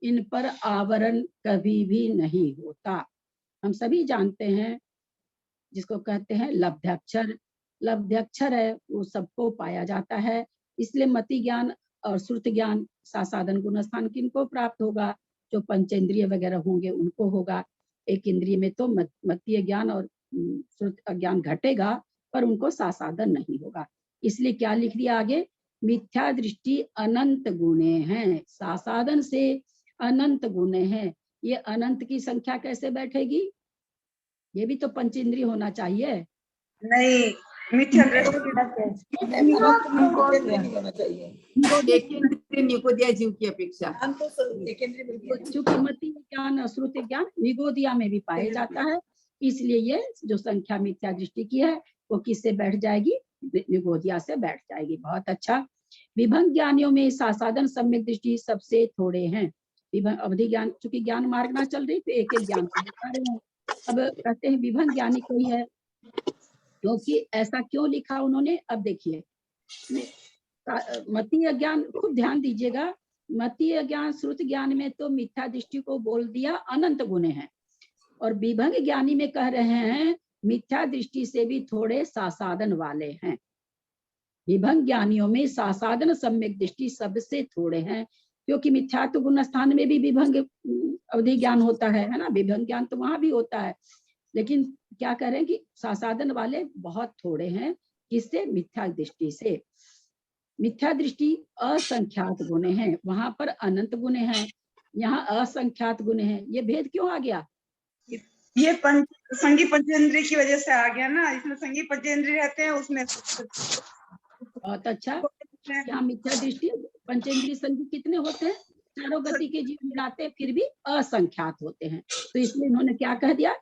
इन पर आवरण कभी भी नहीं होता। हम सभी जानते हैं जिसको कहते हैं लब्धाक्षर। लब्धाक्षर है वो सबको पाया जाता है, इसलिए मति ज्ञान और श्रुत ज्ञान सासाधन गुण स्थान किनको प्राप्त होगा? जो पंचेंद्रिय वगैरह होंगे उनको होगा। एक इंद्रिय में तो मतीय ज्ञान और श्रुत ज्ञान घटेगा पर उनको सासाधन नहीं होगा। इसलिए क्या लिख दिया आगे? मिथ्या दृष्टि अनंत गुणे हैं, सासाधन से अनंत गुणे हैं। ये अनंत की संख्या कैसे बैठेगी? ये भी तो पंचेंद्रिय होना चाहिए। नहीं, मिथ्या दृष्टि निगोदिया जीव की अपेक्षा चूंकि मति ज्ञान श्रुत ज्ञान निगोदिया में भी पाया जाता है, इसलिए ये जो संख्या मिथ्या दृष्टि की है वो किससे बैठ जाएगी? निगोदिया से बैठ जाएगी। बहुत अच्छा। विभंग ज्ञानियों में सासाधन सम्यक दृष्टि सबसे थोड़े हैं। विभंग अवधि ज्ञान, चूंकि ज्ञान मार्गना चल रही तो एक एक ज्ञान को बता रहे हैं। अब कहते हैं विभंग ज्ञानी कोई है, क्योंकि ऐसा क्यों लिखा उन्होंने? अब देखिए मतीय ज्ञान, खूब ध्यान दीजिएगा। मतीय ज्ञान श्रुत ज्ञान में तो मिथ्या दृष्टि को बोल दिया अनंत गुणे हैं, और विभंग ज्ञानी में कह रहे हैं मिथ्या दृष्टि से भी थोड़े सासाधन वाले हैं। विभंग ज्ञानियों में सासाधन सम्यक दृष्टि सबसे थोड़े हैं, क्योंकि मिथ्यात्व गुण स्थान में भी विभंग अवधि ज्ञान होता है ना, विभंग ज्ञान तो वहां भी होता है। लेकिन क्या कह रहे हैं कि सासाधन वाले बहुत थोड़े हैं। किससे? मिथ्या दृष्टि से। मिथ्या दृष्टि असंख्यात गुणे हैं, वहां पर अनंत गुणे हैं, यहाँ असंख्यात गुणे हैं। ये भेद क्यों आ गया? ये संगी पंचेंद्रिय की वजह से आ गया ना, इसमें संगी पंचेंद्रिय रहते हैं उसमें। बहुत अच्छा। यहाँ मिथ्या दृष्टि पंचेंद्रिय संगी कितने होते हैं? चारों गति के जीव मिलाते फिर भी असंख्यात होते हैं। तो इसलिए इन्होंने क्या कह दिया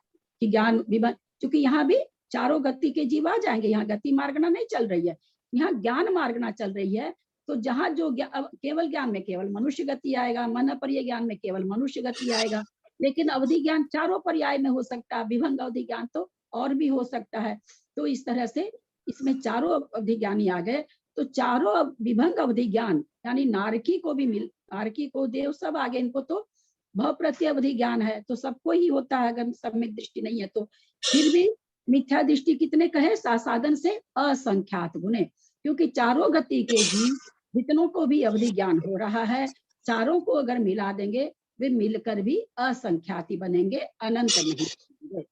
कि ज्ञान विभंग, क्योंकि यहाँ भी चारों गति के जीव आ जाएंगे। यहाँ गति मार्गना नहीं चल रही है, यहाँ ज्ञान मार्गना चल रही है, तो जहाँ जो केवल ज्ञान में केवल मनुष्य गति आएगा, मन पर्याय ज्ञान में केवल मनुष्य गति आएगा, लेकिन अवधि ज्ञान चारों पर्याय में हो सकता है, विभंग अवधि ज्ञान तो और भी हो सकता है। तो इस तरह से इसमें चारों अवधि ज्ञानी आ गए। तो चारों विभंग अवधि ज्ञान यानी नारकी को भी नारकी को देव सब आगे, इनको तो भव प्रत्यय अवधि ज्ञान है, तो सबको ही होता है अगर सम्यक दृष्टि नहीं है तो। फिर भी मिथ्या दृष्टि कितने कहे? सासाधन से असंख्यात गुने, क्योंकि चारों गति के जीव जितनों को भी अवधि ज्ञान हो रहा है, चारों को अगर मिला देंगे वे मिलकर भी असंख्याति बनेंगे, अनंत नहीं बनेंगे।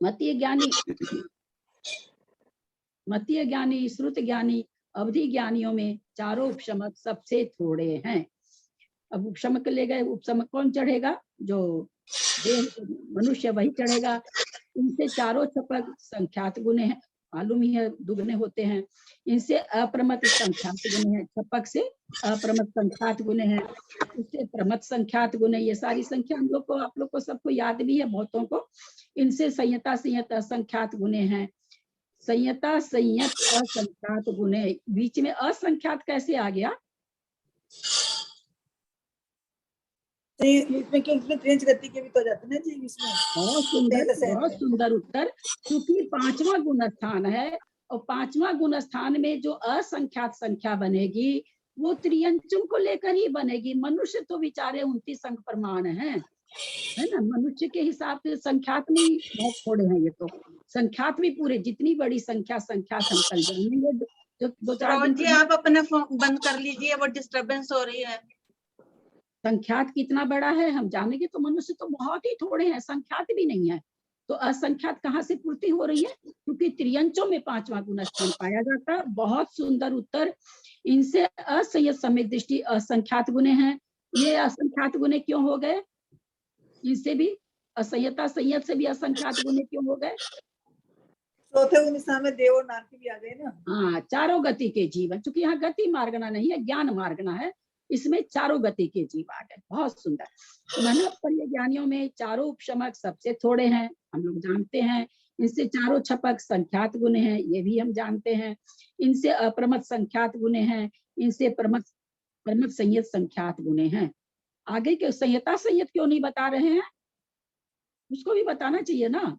मतीय ज्ञानी, मतीय ज्ञानी, श्रुत ज्ञानी, अवधि ज्ञानियों में चारों उपशमक सबसे थोड़े हैं। अब उपशमक ले गए, उपशमक कौन चढ़ेगा? जो देह मनुष्य वही चढ़ेगा। इनसे चारों छपक संख्यात गुने हैं, मालूम ही है दुगने होते हैं। इनसे अप्रमत संख्यात गुने हैं, छपक से अप्रमत संख्यात गुने हैं, इससे प्रमत संख्यात गुने। ये सारी संख्या हम लोग को, आप लोग को सबको याद भी है बहुतों को। इनसे संयता संयत असंख्यात गुने हैं। संयता संयत असंख्यात गुने, बीच में असंख्यात कैसे आ गया? तो इसमें क्यों, इसमें त्रियंच गति के भी तो जाते हैं ना जी इसमें। बहुत सुंदर उत्तर। क्योंकि पांचवा गुण स्थान है, और पांचवा गुण स्थान में जो असंख्यात संख्या बनेगी वो त्रियंचों को लेकर ही बनेगी। मनुष्य तो बेचारे 29 अंक प्रमाण है ना, मनुष्य के हिसाब से संख्यात में बहुत थोड़े हैं। ये तो संख्यात भी पूरे, जितनी बड़ी संख्या संख्यात हम कल जानेंगे जो 2-4 दिन जी आप अपना फोन बंद कर लीजिए, वो डिस्टरबेंस हो रही है। संख्यात कितना बड़ा है हम जानेंगे। तो मनुष्य तो बहुत ही थोड़े हैं, संख्यात भी नहीं है, तो असंख्यात कहाँ से पूर्ति हो रही है? क्योंकि त्रियंचों में पांचवा गुण स्थान पाया जाता है। बहुत सुंदर उत्तर। इनसे असंयत सम्यक दृष्टि असंख्यात गुणे हैं। ये असंख्यात गुणे क्यों हो गए? इनसे भी असंयता संयत से भी असंख्यात गुणे क्यों हो गए? चौथे गुण स्थान में देव और नारकी भी आ गए ना। हाँ, चारों गति के जीवन, क्योंकि यहाँ गति मार्गना नहीं है, ज्ञान मार्गना है, इसमें चारों गति के जीव आ गए। बहुत सुंदर। मन पर्याय ज्ञानियों में चारों उपशमक सबसे थोड़े हैं, हम लोग जानते हैं। इनसे चारों छपक संख्यात गुणे हैं, ये भी हम जानते हैं। इनसे अप्रमत संख्यात गुणे हैं, इनसे प्रमत संयत संख्यात गुणे हैं। आगे के संयता संयत क्यों नहीं बता रहे हैं? उसको भी बताना चाहिए ना।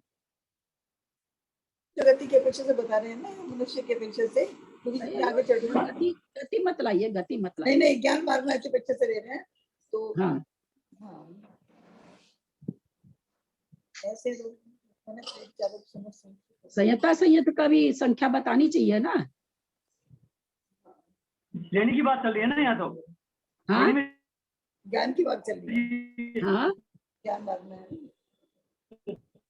गति के अपेक्षा से बता रहे हैं ना, मनुष्य के अपेक्षा से, क्योंकि आगे चल रहे हैं। गति मत लाइए, गति मत लाइए। नहीं, ज्ञान मार्ग में की अपेक्षा से ले रहे हैं तो। हाँ, ऐसे संयता संयत का भी संख्या बतानी चाहिए ना। लेने की बात चल रही है ना यहाँ तो। हाँ, ज्ञान की बात चल रही है। हाँ, ज्ञान मार्ग में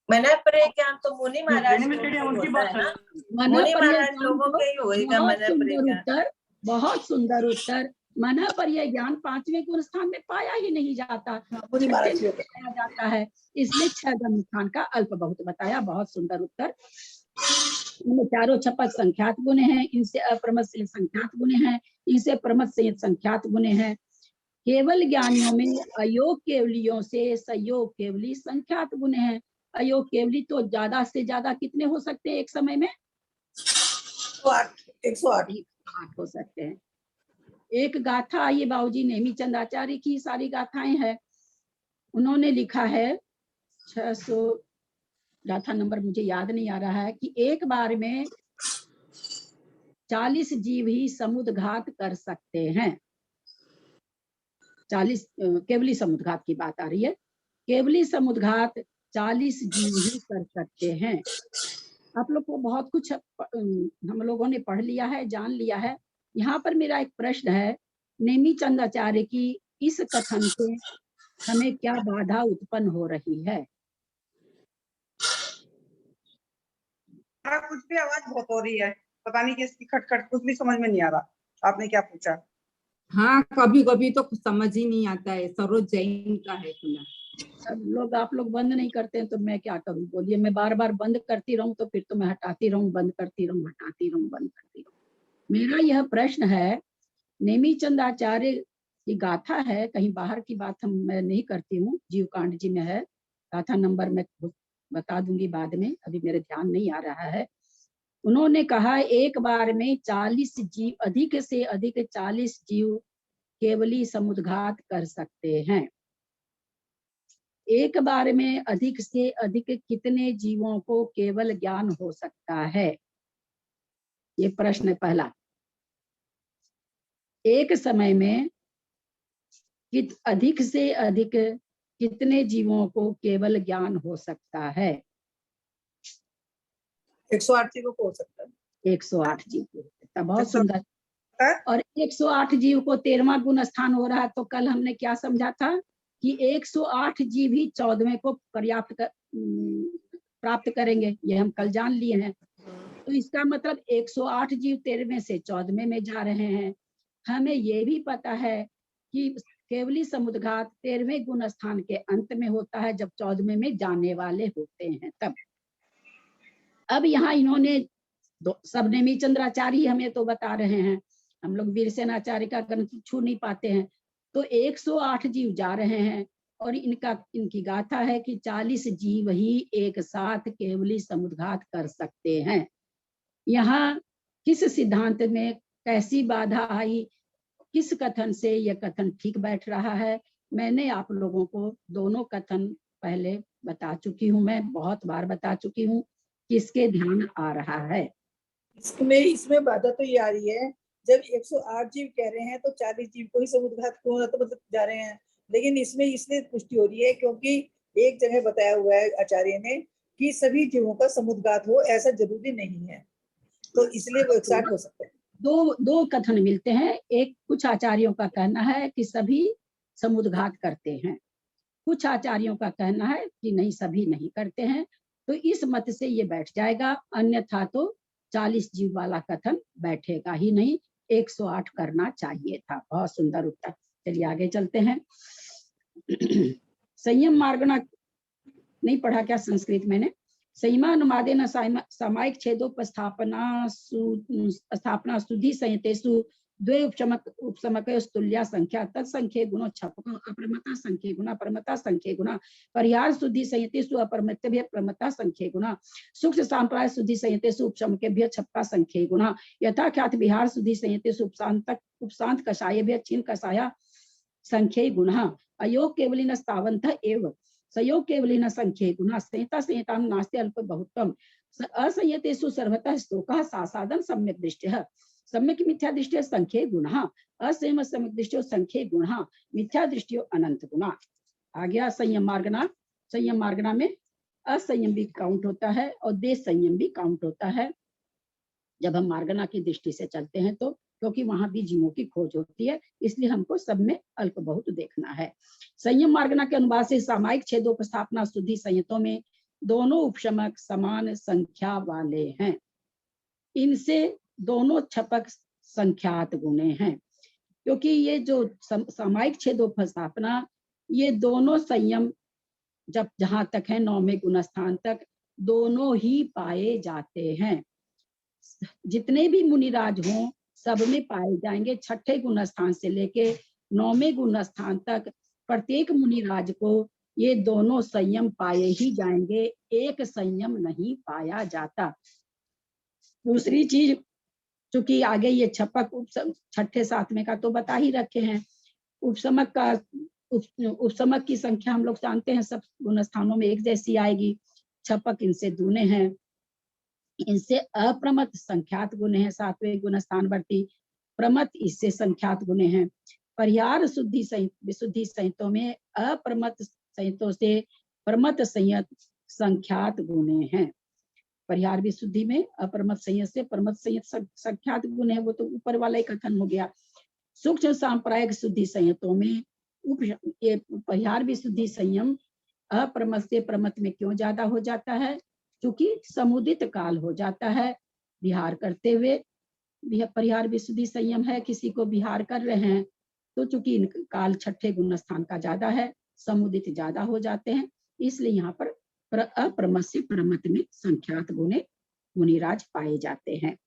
मैंने प्रे ज्ञान तो मुनि महाराज उनकी बात चल रही है। मुनि महाराज लोगों के ही होएगा। मैंने प्रे ज्ञान, बहुत सुंदर उत्तर। मन पर्याय ज्ञान पांचवें गुण स्थान में पाया ही नहीं जाता, पाया जाता है, इसलिए 6 गुण स्थान का अल्प बहुत बताया। बहुत सुंदर उत्तर। इनमें चारों छपक संख्यात गुण हैं, इनसे अप्रमत से संख्यात गुण हैं, इनसे प्रमत से संख्यात गुण हैं। केवल ज्ञानियों में अयोग केवलियों से संयोग केवली संख्यात गुण हैं। अयोग केवली तो ज्यादा से ज्यादा कितने हो सकते हैं एक समय में? 108 हो सकते हैं। एक गाथा आइए, बाबूजी नेमी चंद आचार्य की सारी गाथाएं हैं, उन्होंने लिखा है 600, गाथा नंबर मुझे याद नहीं आ रहा है, कि एक बार में 40 जीव ही समुद्घात कर सकते हैं। 40 केवली समुद्घात की बात आ रही है। केवली समुद्घात 40 जीव ही कर सकते हैं। आप लोग को बहुत कुछ हम लोगों ने पढ़ लिया है, जान लिया है। यहाँ पर मेरा एक प्रश्न है, नेमी चंद आचार्य की इस कथन से हमें क्या बाधा उत्पन्न हो रही है? कुछ भी आवाज बहुत हो रही है, पता नहीं किसकी खटखट, कुछ भी समझ में नहीं आ रहा। आपने क्या पूछा? हाँ, कभी कभी तो कुछ समझ ही नहीं आता है। सरोज जैन का है सुना। सब लोग, आप लोग बंद नहीं करते हैं तो मैं क्या करूं? बोलिए, मैं बार बार बंद करती रहूं तो फिर तो मैं हटाती रहूं, बंद करती रहूं, हटाती रहूं, बंद करती रहूं। मेरा यह प्रश्न है, नेमी चंद आचार्य की गाथा है, कहीं बाहर की बात मैं नहीं करती हूँ, जीवकांड जी में है। गाथा नंबर मैं बता दूंगी बाद में, अभी मेरे ध्यान नहीं आ रहा है। उन्होंने कहा एक बार में 40 जीव, अधिक से अधिक 40 जीव केवली समुद्घात कर सकते हैं। एक बार में अधिक से अधिक कितने जीवों को केवल ज्ञान हो सकता है? ये प्रश्न पहला। एक समय में अधिक से अधिक कितने जीवों को केवल ज्ञान हो सकता है? 108 जीवों को हो सकता है। 108 जीव को हो सकता है। बहुत सुंदर। और 108 जीव को 13वां गुण स्थान हो रहा है, तो कल हमने क्या समझा था कि 108 जीव ही 14वें को प्राप्त करेंगे, ये हम कल जान लिए हैं। तो इसका मतलब 108 जीव 13वें से 14वें में जा रहे हैं। हमें ये भी पता है कि केवली समुद्घात 13वें गुण स्थान के अंत में होता है, जब 14वें में जाने वाले होते हैं तब। अब यहाँ इन्होंने सबनेमी चंद्राचार्य हमें तो बता रहे हैं, हम लोग वीरसेनाचार्य का ग्रंथ छू नहीं पाते हैं। तो 108 जीव जा रहे हैं और इनकी गाथा है कि 40 जीव ही एक साथ केवली समुद्घात कर सकते हैं। यहाँ किस सिद्धांत में कैसी बाधा आई, किस कथन से यह कथन ठीक बैठ रहा है? मैंने आप लोगों को दोनों कथन पहले बता चुकी हूँ, मैं बहुत बार बता चुकी हूँ, किसके ध्यान आ रहा है? इसमें बाधा तो ये आ रही है, जब 108 जीव कह रहे हैं तो 40 जीव को ही समुद्घात क्यों तो मतलब जा रहे हैं, लेकिन इसमें इसलिए पुष्टि हो रही है क्योंकि एक जगह बताया हुआ है आचार्य ने कि सभी जीवों का समुद्घात हो, ऐसा जरूरी नहीं है, तो इसलिए वो 108 हो सकते हैं। दो कथन मिलते हैं। एक, कुछ आचार्यों का कहना है कि सभी समुद्घात करते हैं, कुछ आचार्यों का कहना है कि नहीं, सभी नहीं करते हैं। तो इस मत से ये बैठ जाएगा, अन्यथा तो 40 जीव वाला कथन बैठेगा ही नहीं, 108 करना चाहिए था। बहुत सुंदर उत्तर। चलिए आगे चलते हैं। संयम मार्गणा नहीं पढ़ा क्या संस्कृत मैंने? संयमानुमादेन सामायिक छेदोपस्थापना स्थापना शुद्धि संहितेषु द्वे उपसमकयोस्तुल्या संख्या तत्संख्ये गुणो छपको अप्रमता संख्ये गुणा परमता संख्ये गुणा परिहार शुद्धि संहितेषु अपरमतेभ्यः परमता संख्ये गुणा सूक्ष्म सांप्राय शुद्धि संहितेषु उपशमकेभ्यः छपका संख्ये गुणा यथा ख्यात विहार शुद्धि संहितेषु उपशांत कषायेभ्यः क्षीण कषाया संख्ये गुणः अयोग केवलिनस्तावन्तः एव सयोग केवलिन संख्ये गुणः संहिता संहितां नास्ति अल्प बहुत्वम् असंयतेषु सर्वतः श्लोकः सासादन सम्यक् दृष्टः सम्यक् मिथ्या दृष्टि संख्ये गुणः असंयम सम्यक् दृष्टि संख्ये गुणः मिथ्या दृष्टि अनंत गुणा। आ गया संयम मार्गना। संयम मार्गना में असंयम भी काउंट होता है और देश संयम भी काउंट होता है जब हम मार्गना की दृष्टि से चलते हैं, तो क्योंकि वहां भी जीवों की खोज होती है, इसलिए हमको सब में अल्प बहुत देखना है। संयम मार्गना के अनुवाद से सामायिक छेदोपस्थापना शुद्धि संहितों में दोनों उपशमक समान संख्या वाले हैं, इनसे दोनों छपक संख्यात गुणे हैं। क्योंकि ये जो सामायिक छेदोपस्थापना, ये दोनों संयम जब जहां तक है 9वें गुण स्थान तक दोनों ही पाए जाते हैं। जितने भी मुनिराज हों सब में पाए जाएंगे। 6ठे गुण स्थान से लेके 9वें गुण स्थान तक प्रत्येक मुनिराज को ये दोनों संयम पाए ही जाएंगे, एक संयम नहीं पाया जाता। दूसरी चीज, चूंकि आगे ये छपक 6ठे 7वें का तो बता ही रखे हैं, उपसमक का उपसमक की संख्या हम लोग जानते हैं सब गुण स्थानों में एक जैसी आएगी। छपक इनसे दूने हैं, इनसे अप्रमत संख्यात गुण है 7वें गुण स्थानवर्ती, प्रमत इससे संख्यात गुण हैं। परिहार शुद्धि विशुद्धि संहितों में अप्रमत संहितों से प्रमत संयत संख्यात गुण हैं। परिहार विशुद्धि में अप्रमत संयत से प्रमत संयत संख्यात गुण है, वो तो ऊपर वाला ही कथन हो गया। सूक्ष्म सांप्रायिक शुद्धि संहितों में ये परिहार विशुद्धि संयम अप्रमत से प्रमत में क्यों ज्यादा हो जाता है? क्योंकि समुदित काल हो जाता है विहार करते हुए। परिहार विशुद्धि संयम है, किसी को विहार कर रहे हैं तो चूंकि काल 6ठे गुण स्थान का ज्यादा है, समुदित ज्यादा हो जाते हैं, इसलिए यहाँ पर अप्रमत से प्रमत में संख्यात गुणे मुनिराज पाए जाते हैं।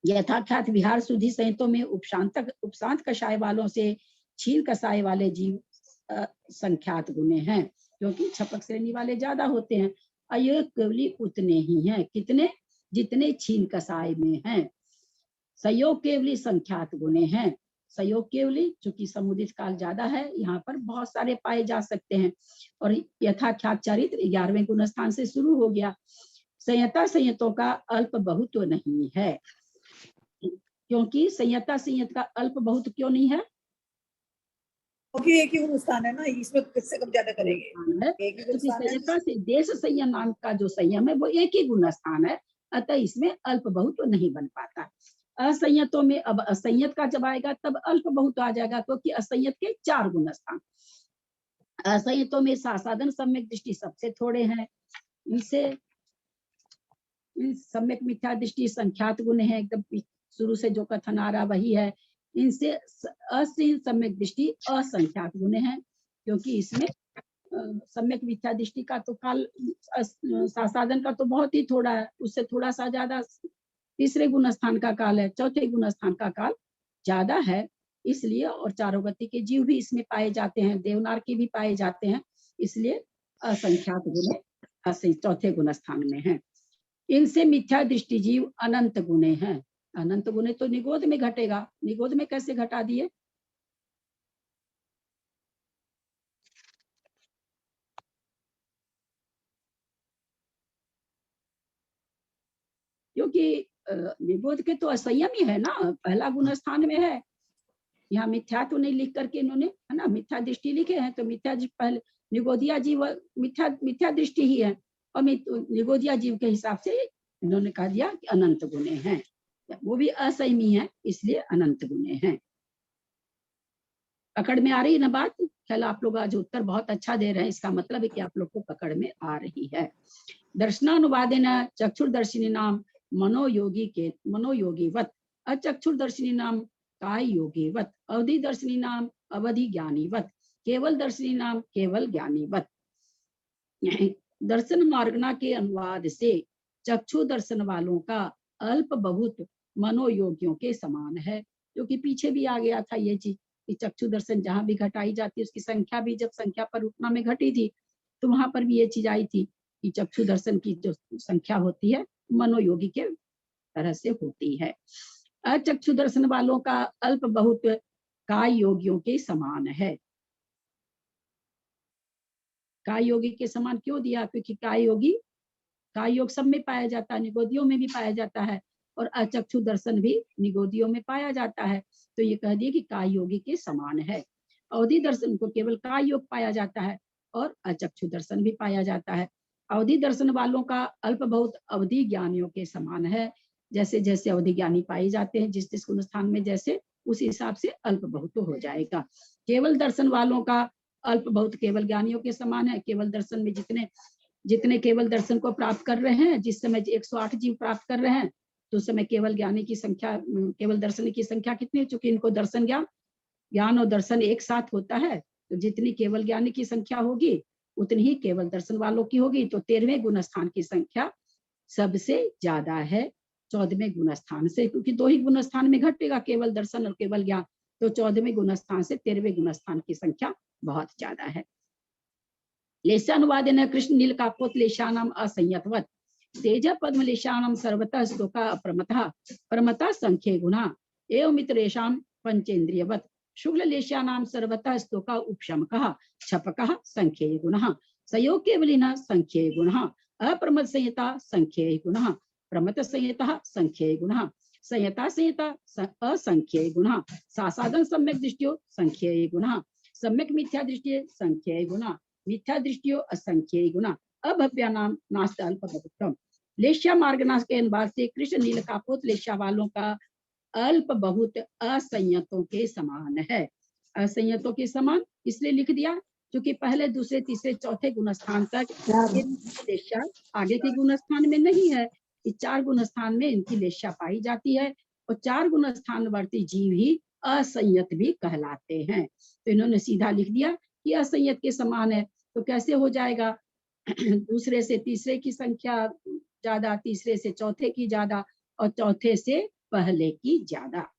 यथाख्यात विहार शुद्धि संहितों में उपशांत कषाय वालों से क्षीण कषाय वाले जीव संख्यात गुणे हैं, क्योंकि छपक श्रेणी वाले ज्यादा होते हैं। ये केवली उतने ही हैं, कितने? जितने छीन कसाय में हैं। संयोग केवली संख्यात गुणे हैं। संयोग केवली, चूंकि समुदित काल ज्यादा है, यहाँ पर बहुत सारे पाए जा सकते हैं। और यथाख्यात चरित्र 11वें गुण स्थान से शुरू हो गया। संयता संयतों का अल्प बहुत तो नहीं है, क्योंकि संयता संयत का अल्प बहुत क्यों नहीं है? क्योंकि एक ही गुण स्थान है ना, इसमें किससे कम ज्यादा करेंगे, एक ही गुण क्योंकि स्थान है। संयता से देश संयम नाम का जो संयम है वो एक ही गुण स्थान है, अतः इसमें अल्प बहुत तो नहीं बन पाता। असंयतों में अब असंयत का जब आएगा तब अल्प बहुत आ जाएगा, क्योंकि असंयत के 4 गुण स्थान। असंयतों में सासाधन सम्यक दृष्टि सबसे थोड़े हैं। इनसे सम्यक मिथ्या दृष्टि संख्यात गुण है, एकदम शुरू से जो कथन आ रहा वही है। इनसे असीम सम्यक दृष्टि असंख्यात गुण है, क्योंकि इसमें सम्यक मिथ्या दृष्टि का तो काल सासाधन का तो बहुत ही थोड़ा है, उससे थोड़ा सा ज्यादा तीसरे गुण स्थान का काल है, चौथे गुण स्थान का काल ज्यादा है, इसलिए। और चारों गति के जीव भी इसमें पाए जाते हैं, देवनार के भी पाए जाते हैं, इसलिए असंख्यात गुण चौथे गुण स्थान में है। इनसे मिथ्या दृष्टि जीव अनंत गुणे हैं। अनंत गुणे तो निगोद में घटेगा, निगोद में कैसे घटा दिए? क्योंकि निगोद के तो असंयम ही है ना, पहला गुण स्थान में है। यहाँ मिथ्या तो नहीं लिख करके इन्होंने, है ना, मिथ्या दृष्टि लिखे हैं, तो मिथ्या पहले निगोदिया जीव मिथ्या दृष्टि ही है, और निगोदिया जीव के हिसाब से इन्होंने कह दिया कि अनंत गुणे हैं, वो भी असंयमी है, इसलिए अनंत गुणे हैं। पकड़ में आ रही ना बात? ख्याल आप लोग आज उत्तर बहुत अच्छा दे रहे हैं, इसका मतलब है कि आप लोग को पकड़ में आ रही है। दर्शनानुवादेन चक्षुर्दर्शिनी नाम मनोयोगीवत, अचक्षुर्दर्शिनी नाम काय योगीवत, अवधि दर्शिनी नाम अवधि ज्ञानीवत, केवल दर्शिनी नाम केवल ज्ञानीवत। दर्शन मार्गना के अनुवाद से चक्षु दर्शन वालों का अल्प बहुत मनोयोगियों के समान है, जो कि पीछे भी आ गया था ये चीज कि चक्षु दर्शन जहां भी घटाई जाती है उसकी संख्या भी, जब संख्या पर उठना में घटी थी तो वहां पर भी ये चीज आई थी कि चक्षु दर्शन की जो संख्या होती है मनोयोगी के तरह से होती है। अचक्षु दर्शन वालों का अल्प बहुत काय योगियों के समान है। काय योगी के समान क्यों दिया? क्योंकि काय योग सब में पाया जाता है, निगोदियों में भी पाया जाता है, और अचक्षु दर्शन भी निगोदियों में पाया जाता है, तो ये कह दिया कि काय योगी के समान है। अवधि दर्शन को केवल काय योग पाया जाता है और अचक्षु दर्शन भी पाया जाता है। अवधि दर्शन वालों का अल्प बहुत अवधि ज्ञानियों के समान है। जैसे जैसे अवधि ज्ञानी पाए जाते हैं जिस जिस स्थान में, जैसे उस हिसाब से अल्प बहुत हो जाएगा। केवल दर्शन वालों का अल्प बहुत केवल ज्ञानियों के समान है। केवल दर्शन में जितने केवल दर्शन को प्राप्त कर रहे हैं, जिस समय 108 जीव प्राप्त कर रहे हैं, तो उस समय केवल ज्ञानी की संख्या, केवल दर्शन की संख्या कितनी? चूंकि इनको दर्शन ज्ञान और दर्शन एक साथ होता है, तो जितनी केवल ज्ञानी की संख्या होगी उतनी ही केवल दर्शन वालों की होगी। तो 13वें गुण स्थान की संख्या सबसे ज्यादा है 14वें गुण स्थान से, क्योंकि 2 ही गुण स्थान में घटेगा, केवल दर्शन और केवल ज्ञान, तो 14वें गुण स्थान से 13वें गुण स्थान की संख्या बहुत ज्यादा है। लेशानुवाद न कृष्ण नील कापोत लेशानाम असंयतवत, तेज पद्म लेशानाम सर्वतः स्तोका अप्रमतः परमतः संख्ये गुणा एवं मित्रेशाम पंचेन्द्रियवत, शुक्ल लेशानाम सर्वतः स्तोका उपशमकः छपकः संख्ये गुणः, सयोग केवलिनः संख्ये गुणः, अप्रमत संहिता संख्ये गुणः, प्रमत संहिता संख्ये गुणः, संयता संहिता असंख्ये गुणः, सासाधन सम्यक दृष्टियो संख्ये गुणः, सम्यक मिथ्या दृष्टि संख्ये गुणः, मिथ्या दृष्टियो असंख्ये गुणः, अभव्यानाम नास्त अल्पबहुत्तम। लेश्या मार्गनाश के अनुवाद से कृष्ण नील कापोत लेश्या वालों का अल्प बहुत असंयतों के समान है। असंयतों के समान इसलिए लिख दिया क्योंकि पहले दूसरे तीसरे चौथे गुण स्थान तक लेश्या आगे के गुण स्थान में नहीं है। इस 4 गुण स्थान में इनकी लेश्या पाई जाती है, और 4 गुण स्थान वर्ती जीव ही असंयत भी कहलाते हैं। तो इन्होंने सीधा लिख दिया कि असंयत के समान है, तो कैसे हो जाएगा? दूसरे से तीसरे की संख्या ज्यादा, तीसरे से चौथे की ज्यादा, और चौथे से पहले की ज्यादा।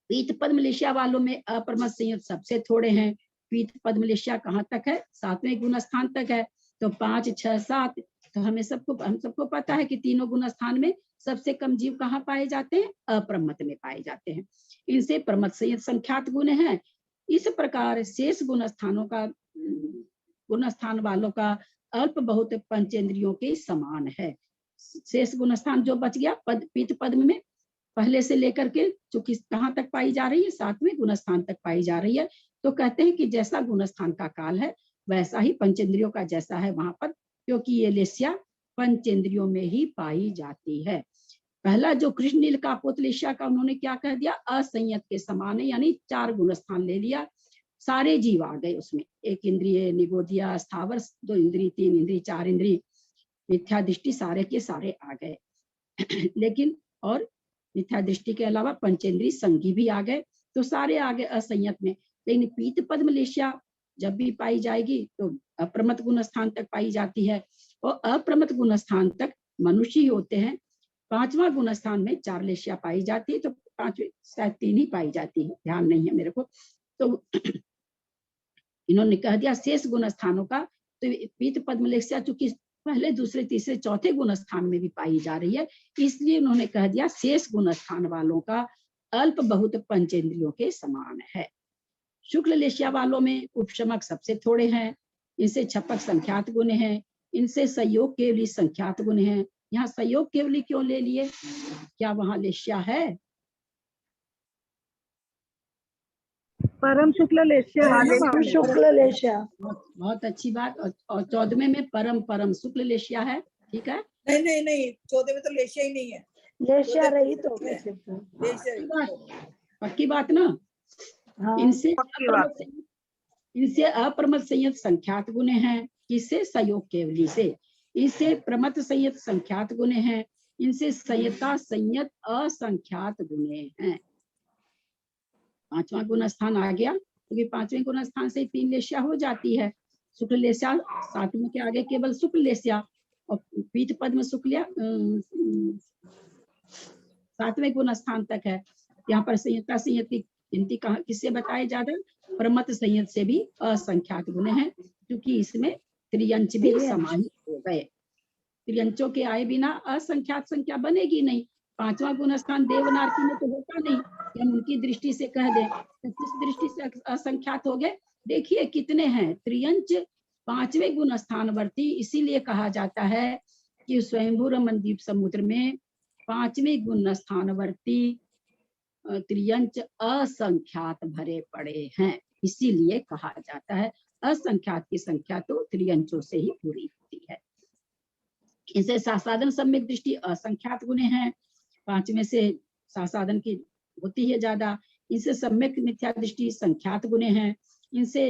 पीठ पद्म लेश्या वालों में अप्रमत संयत सबसे थोड़े हैं। पीठ पद्म लेश्या कहाँ तक है? 7वें गुण स्थान तक है। तो 5, 6, 7 तो हम सबको पता है कि तीनों गुण स्थान में सबसे कम जीव कहाँ पाए जाते हैं? अप्रमत में पाए जाते हैं। इनसे प्रमत संयत संख्यात गुण है। इस प्रकार शेष गुण स्थानों का गुण स्थान वालों का अल्प बहुत पंचेंद्रियों के समान है। शेष गुण स्थान जो बच गया पीत पद्म में पहले से लेकर के जो किस कहाँ तक पाई जा रही है? 7वें गुण स्थान तक पाई जा रही है। तो कहते हैं कि जैसा गुण स्थान का काल है वैसा ही पंचेंद्रियों का जैसा है वहां पर, क्योंकि ये लेस्या पंचेंद्रियों में ही पाई जाती है। पहला जो कृष्ण नील कापोत लेस्या का उन्होंने क्या कह दिया? असंयत के समान है, यानी 4 गुण स्थान ले लिया। सारे जीव आ गए उसमें, 1 इंद्रिय, निगोदिया, स्थावर, 2 इंद्रिय, 3 इंद्रिय, 4 इंद्रिय, मिथ्या दृष्टि, सारे के सारे आ गए। लेकिन और मिथ्या दृष्टि के अलावा पंचेंद्रिय संगी भी आ गए, तो सारे आ गए असंयत में। लेकिन पीत पद्म लेस्या जब भी पाई जाएगी तो अप्रमत गुण स्थान तक पाई जाती है, और अप्रमत गुण स्थान तक मनुष्य ही होते हैं। 5वां गुण स्थान में 4 लेस्या पाई जाती है, तो 5वें शायद 3 ही पाई जाती है, ध्यान नहीं है मेरे को। तो इन्होंने कह दिया शेष गुण स्थानों का, तो पीत पद्म लेस्या चूंकि पहले, दूसरे, तीसरे, चौथे गुण स्थान में भी पाई जा रही है, इसलिए उन्होंने कह दिया शेष गुण स्थान वालों का अल्प बहुत पंचेंद्रियों के समान है। शुक्ल लेस्या वालों में उपशमक सबसे थोड़े हैं, इनसे छपक संख्यात गुण हैं, इनसे संयोग केवली संख्यात गुण हैं। यहाँ संयोग केवली क्यों ले लिए? क्या वहां लेस्या है? परम शुक्ल लेस्या शुक्ल लेस्या। बहुत अच्छी बात। और 14वें में परम शुक्ल लेस्या है, ठीक है। नहीं 14 में तो लेस्या ही नहीं है, लेस्या रही तो पक्की बात ना। हाँ। इनसे अप्रमत संयत संख्यात गुण हैं, किससे? संयोग केवली से। इनसे प्रमत संयत संख्यात गुण हैं, इनसे संयता संयत असंख्यात गुण हैं। 5वां गुण स्थान आ गया, क्योंकि 5वें गुण स्थान से 3 लेस्या हो जाती है। शुक्ल लेस्या 7वें के आगे केवल शुक्ल लेस्या, और पीत पद्म शुक्ल 7वें गुण स्थान तक है। यहाँ पर संयता संयत की गिनती किससे बताए ज्यादा? प्रमत संयत से भी असंख्यात गुण है, क्योंकि इसमें त्रियंच भी समाहित हो गए। त्रियंचों के आए बिना असंख्यात संख्या बनेगी नहीं। 5वां गुण स्थान देवनार्थी में तो होता नहीं, हम उनकी दृष्टि से कह दें, तो किस दृष्टि से असंख्यात हो गए? देखिए कितने हैं त्रियंच 5वें गुण स्थानवर्ती, इसीलिए कहा जाता है कि स्वयंभू रमन द्वीप समुद्र में 5वें गुण स्थानवर्ती त्रियंच असंख्यात भरे पड़े हैं, इसीलिए कहा जाता है। असंख्यात की संख्या तो त्रियंचों से ही पूरी होती है। इनसे सासाधन सम्यक दृष्टि असंख्यात गुण है, 5वें से सासाधन की होती है ज्यादा। इनसे सम्यक मिथ्या दृष्टि संख्यात गुण है, इनसे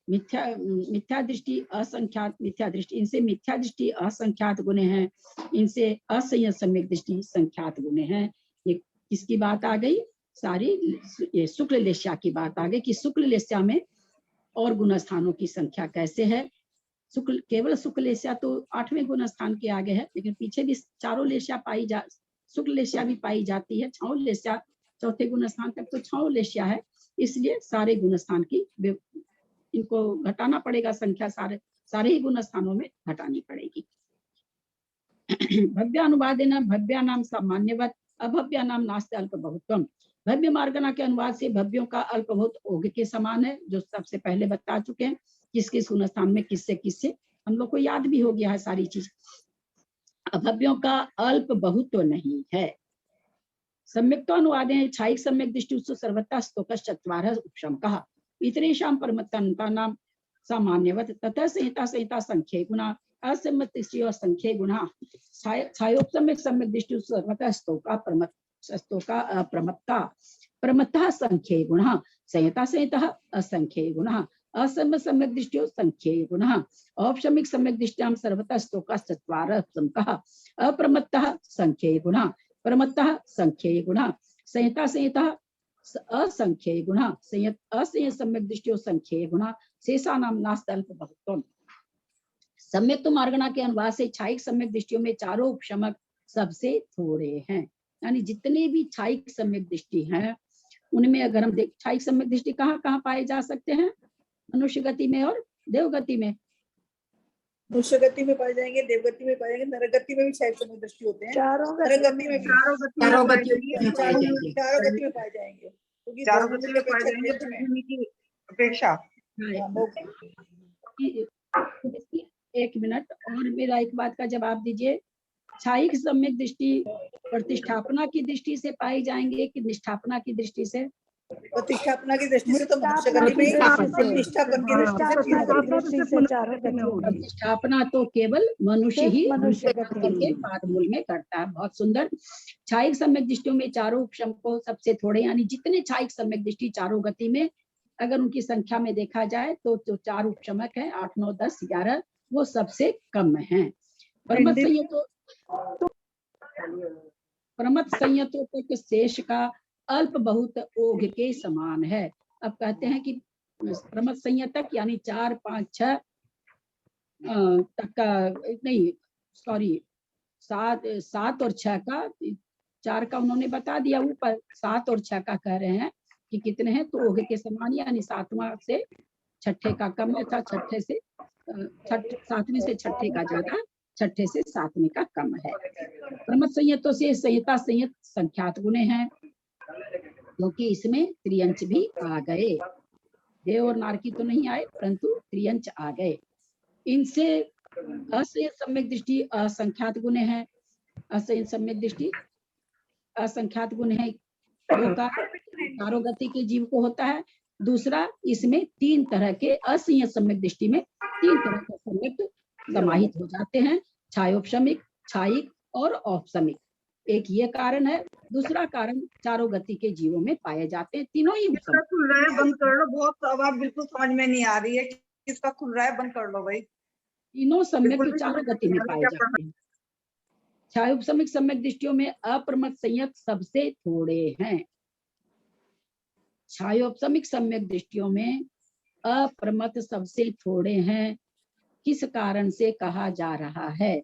मिथ्या दृष्टि असंख्यात मिथ्या दृष्टि, इनसे मिथ्या दृष्टि असंख्यात गुण है, इनसे असंयत सम्यक दृष्टि संख्यात गुण है। ये किसकी बात आ गई? सारी ये शुक्ल लेस्या की बात आ गई कि शुक्ल लेस्या में और गुण स्थानों की संख्या कैसे है। शुक्ल केवल शुक्ल लेस्या तो 8वें गुण स्थान के आगे है, लेकिन पीछे भी चारों लेस्या शुक्ल लेस्या भी पाई जाती है। 6 लेस्या 4थे गुण स्थान तक तो 6 लेस्या है, इसलिए सारे गुण स्थान की इनको घटाना पड़ेगा, संख्या सारे ही गुण स्थानों में घटानी पड़ेगी। भव्यानुवादेन भव्यानाम सामान्यवत अभव्यानाम नास्ति अल्प बहुत्वम। भव्य मार्गना के अनुवाद से भव्यों का अल्प बहुत ओघ के समान है, जो सबसे पहले बता चुके हैं किस किस गुण स्थान में किससे किससे, हम लोग को याद भी हो गया है सारी चीज। अभव्यों का अल्प बहुत्व नहीं है। सम्यक्तो अनुवादे छायिक सम्यक दृष्टि सर्वथा स्तोकस चत्वारः उपशम कहा इतरेषां परमतन्तानां सामान्यवत ततः संहिता संहिता संख्ये गुणा असम्यक दृष्टि और संख्ये गुणा छायोपसम्यक सम्यक दृष्टि सर्वथा स्तोका परमत स्तोका अप्रमत्ता प्रमत्तः संख्ये गुणः संहिता संहिता असंख्ये गुणः असम्यक सम्यक दृष्टियो संख्ये गुणः औपशमिक सम्यक दृष्टियां सर्वथा स्तोका चत्वारः कहा अप्रमत्तः संख्ये गुणः प्रमत्तः संख्ये गुणः संहिता संहिता असंख्ये गुणः संयत असंयत सम्यक दृष्टियो संख्ये गुणः शेषानाम नास्ति अल्प बहुत्वम। सम्यक मार्गणा के अनुवाद से छायिक सम्यक दृष्टियों में चारों उपशमक सबसे थोड़े हैं, यानी जितने भी छायिक सम्यक दृष्टि हैं उनमें अगर हम देख छायिक सम्यक दृष्टि कहाँ कहाँ पाए जा सकते हैं? मनुष्य गति में और देव गति में। मनुष्य गति में पाए जाएंगे, देवगति में पाए जाएंगे, नरगति में भी 6 समय दृष्टि होते हैं, चारों नरगति में भी चारों गति में चारों पाए गति जाएंगे, में पाए जाएंगे। चारों गति में पाए जाएंगे, क्योंकि चारों भौभूमि गति की में पाए अपेक्षा जाएंगे त्रियंच में भूमि की अपेक्षा। हाँ, एक मिनट और मेरा एक बात का जवाब दीजिए। छायिक सम्यक दृष्टि प्रतिष्ठापना की दृष्टि से पाई जाएंगे कि निष्ठापना की दृष्टि से? प्रतिष्ठापना की दृष्टि से तो मनुष्य प्रतिष्ठापना गति में की ही, दृष्टि से, प्रतिष्ठापन की दृष्टि से तीनों प्रतिष्ठापना गति की दृष्टि से चारों गतियों में प्रतिष्ठापना तो केवल मनुष्य सिर्फ ही मनुष्य करके गति में। पादमूल में करता है। बहुत सुंदर। छायिक सम्यक दृष्टियों में चारों उपशम को सबसे थोड़े, यानी जितने छायिक सम्यक दृष्टि चारों गति में अगर उनकी संख्या में देखा जाए तो जो 4 उपशमक है 8, 9, 10, 11 वो सबसे कम है। प्रमथ संयतों शेष का अल्प बहुत ओघ के समान है। अब कहते हैं कि प्रमथ संयतक यानी 4, 5, 6 तक का नहीं, सॉरी 7 और 6 का, 4 का उन्होंने बता दिया ऊपर, 7 और 6 का कह रहे हैं कि कितने हैं, तो ओघ के समान यानी 7वां से 6ठे का कम था, 7वें से 6ठे का ज्यादा, 6ठे से 7वें का कम है। प्रमथ संयतों से संहिता संयत संख्यात गुणे हैं, क्योंकि इसमें त्रियंच भी आ गए। देव और नारकी तो नहीं आए, परंतु त्रियंच आ गए। इनसे असंयत सम्यक दृष्टि असंख्यात गुण है। असंयत सम्यक दृष्टि असंख्यात गुण है। दो का चारों गति के जीव को होता है। दूसरा, इसमें 3 तरह के असंयत सम्यक दृष्टि में 3 तरह के सम्यक समाहित हो जाते हैं, छायोपशमिक, छायिक और औपशमिक। एक ये कारण है। दूसरा कारण चारों गति के जीवों में पाए जाते हैं, तीनों ही किसका खुल रहा है बंद कर लो, बहुत आवाज बिल्कुल समझ में नहीं आ रही है, किसका खुल रहा है बंद कर लो भाई। तीनों सम्यक बिल्कुल भी चारों समझ गति में नहीं आ पाए रही, क्या जाते हैं। छायोपशमिक सम्यक दृष्टियों में अप्रमथ संयत सबसे थोड़े हैं। छायोपशमिक सम्यक दृष्टियों में अप्रमथ सबसे थोड़े हैं। किस कारण से कहा जा रहा है?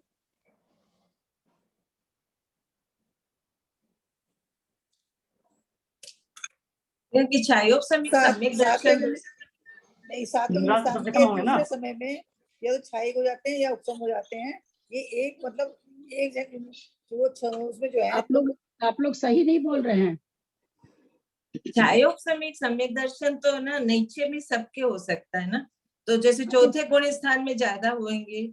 क्योंकि छायोपशमिक सम्यक दर्शन नहीं, 7वें गुजरात गुणस्थान सबसे के कम होंगे ना? दूसरे समय में या तो छायिक हो जाते हैं या उपसम हो जाते हैं। ये एक मतलब एक उसमें जो है, आप लोग सही नहीं बोल रहे हैं। छायोपशमिक सम्यक दर्शन तो ना नीचे में सबके हो सकता है ना, तो जैसे चौथे गुण स्थान में ज्यादा होंगे,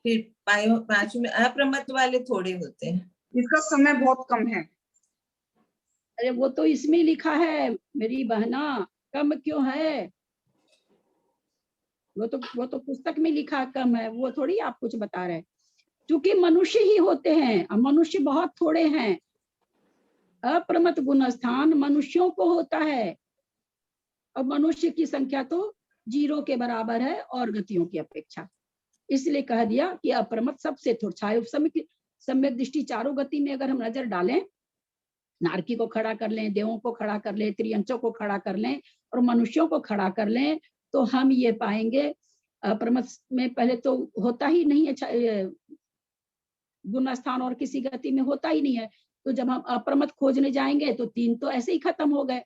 फिर 5 में अप्रमत्त वाले थोड़े होते हैं। इसका समय बहुत कम है। अरे वो तो इसमें लिखा है मेरी बहना, कम क्यों है? वो तो पुस्तक में लिखा कम है, वो थोड़ी आप कुछ बता रहे हैं। क्योंकि मनुष्य ही होते हैं, मनुष्य बहुत थोड़े हैं। अप्रमत्त गुण स्थान मनुष्यों को होता है, और मनुष्य की संख्या तो 0 के बराबर है और गतियों की अपेक्षा। इसलिए कह दिया कि अप्रमत्त सबसे थोड़ा। छायोपशमिक सम्यक दृष्टि चारों गति में अगर हम नजर डालें, नारकी को खड़ा कर लें, देवों को खड़ा कर लें, त्रियंचों को खड़ा कर लें और मनुष्यों को खड़ा कर लें, तो हम ये पाएंगे अप्रमत्त में पहले तो होता ही नहीं है गुण स्थान, और किसी गति में होता ही नहीं है। तो जब हम अप्रमत्त खोजने जाएंगे तो 3 तो ऐसे ही खत्म हो गए,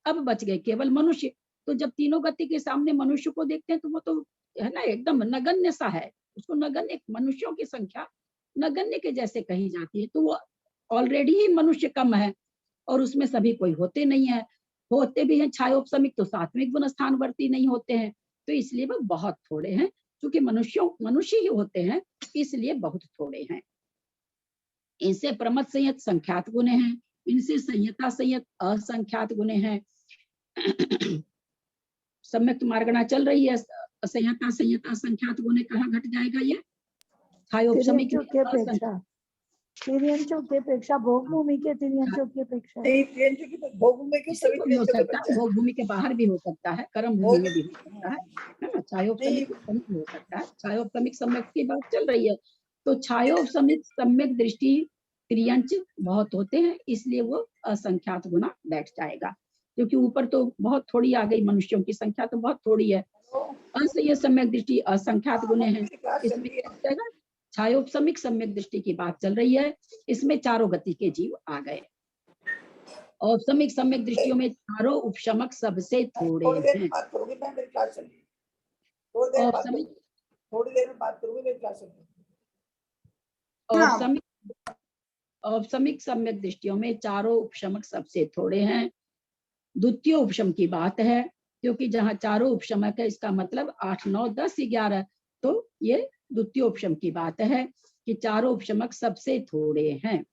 अब बच गए केवल मनुष्य। तो जब तीनों गति के सामने मनुष्य को देखते हैं तो वो तो है ना एकदम नगण्य सा है, उसको नगण्य, मनुष्यों की संख्या नगण्य के जैसे कही जाती है। तो वो ऑलरेडी ही मनुष्य कम है और उसमें सभी कोई होते नहीं है। होते भी हैं छायोपशमिक तो सात्विक गुण स्थानवर्ती नहीं होते हैं, तो इसलिए वो बहुत थोड़े हैं। क्योंकि मनुष्य ही होते हैं, इसलिए बहुत थोड़े हैं। इनसे प्रमथ संयत संख्यात गुण हैं, इनसे संयता संयत असंख्यात गुण हैं। सम्यक मार्गणा चल रही है, संयता संयत असंख्यात गुण कहाँ घट जाएगा ये? छायोपशमिक तिर्यंचों की अपेक्षा भोगभूमि के तिर्यंचों की अपेक्षा भोगभूमि के सभी भी हो सकता है, भोगभूमि के बाहर भी हो सकता है, कर्म भूमि में भी हो सकता है ना। छायोपशमिक हो सकता है। छायोपशमिक सम्यक की बात चल रही है, तो छायोपशमिक सम्यक दृष्टि त्रियंच बहुत होते हैं, इसलिए वो असंख्यात गुना बैठ जाएगा। क्योंकि ऊपर तो बहुत थोड़ी आ गई, मनुष्यों की संख्या तो बहुत थोड़ी है। असंयत सम्यक दृष्टि असंख्यात गुण है, इसमें छायोपशमिक सम्यक दृष्टि की बात चल रही है, इसमें चारों गति के जीव आ गए। औपशमिक सम्यक दृष्टियों में चारों उपशमक सबसे थोड़े हैं। थोड़ी देर में बात करूंगी मेरी क्लास में। औपसमिक सम्यक दृष्टियों में चारों उपशमक सबसे थोड़े हैं। द्वितीय उपशम की बात है, क्योंकि जहाँ चारों उपशमक है इसका मतलब 8, 9, 10, 11, तो ये द्वितीय उपशम की बात है कि चारों उपशमक सबसे थोड़े हैं।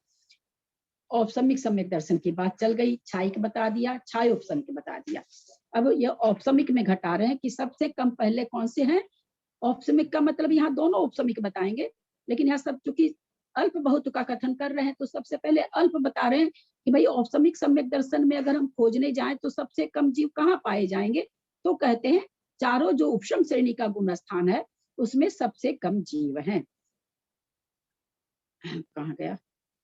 औपसमिक सम्यक दर्शन की बात चल गई, छायिक बता दिया, छाय उपशम के बता दिया। अब ये औपसमिक में घटा रहे हैं कि सबसे कम पहले कौन से हैं। औपसमिक का मतलब यहाँ दोनों उपसमिक बताएंगे, लेकिन यहाँ सब चूंकि अल्प बहुत का कथन कर रहे हैं तो सबसे पहले अल्प बता रहे हैं कि भाई औपसमिक सम्यक दर्शन में अगर हम खोजने जाएं तो सबसे कम जीव कहाँ पाए जाएंगे, तो कहते हैं चारों जो उपशम श्रेणी का गुण स्थान है उसमें सबसे कम जीव हैं। कहाँ गया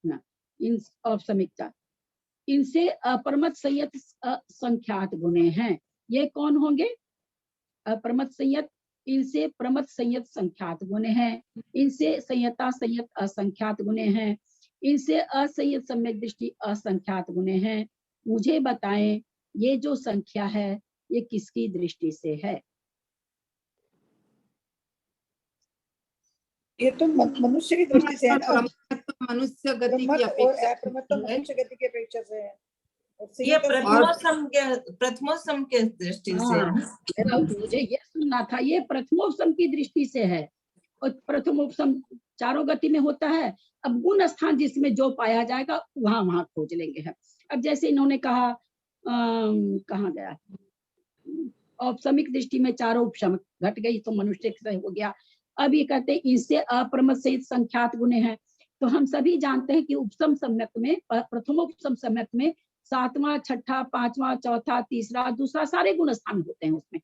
ना, इन औपसमिकता इनसे अपरमत संयत संख्यात गुणे हैं। ये कौन होंगे? अपरमत संयत, इनसे प्रमत संयत संख्यात गुणे हैं, इनसे संयता संयत असंख्यात गुणे हैं, इनसे असंयत सम्यक दृष्टि असंख्यात गुणे हैं। मुझे बताएं ये जो संख्या है ये किसकी दृष्टि से है? ये तो मनुष्य की दृष्टि से है ना। मनुष्य गति की प्रमत और अपेक्षा अप्रमत तो मनुष्य गति की अपेक्षा से है। और ये संयत प्रथमोत्तम के दृष्टि से है ना? मुझे ये सुनना था, ये प्रथमोपसम की दृष्टि से है। और प्रथमोपसम चारों गति में होता है। अब गुण स्थान जिसमें जो पाया जाएगा वहां वहां खोज लेंगे हम। अब जैसे इन्होंने कहा कहाँ गया, औपसमिक दृष्टि में चारों उपशम घट गई तो मनुष्य से हो गया। अब ये कहते हैं इससे अप्रमत सहित संख्यात गुणे हैं। तो हम सभी जानते हैं कि उपसम सम्यक में, प्रथमोपसम सम्यक में 7वां, 6ठा, 5वां, चौथा, तीसरा, दूसरा सारे गुण स्थान होते हैं उसमें।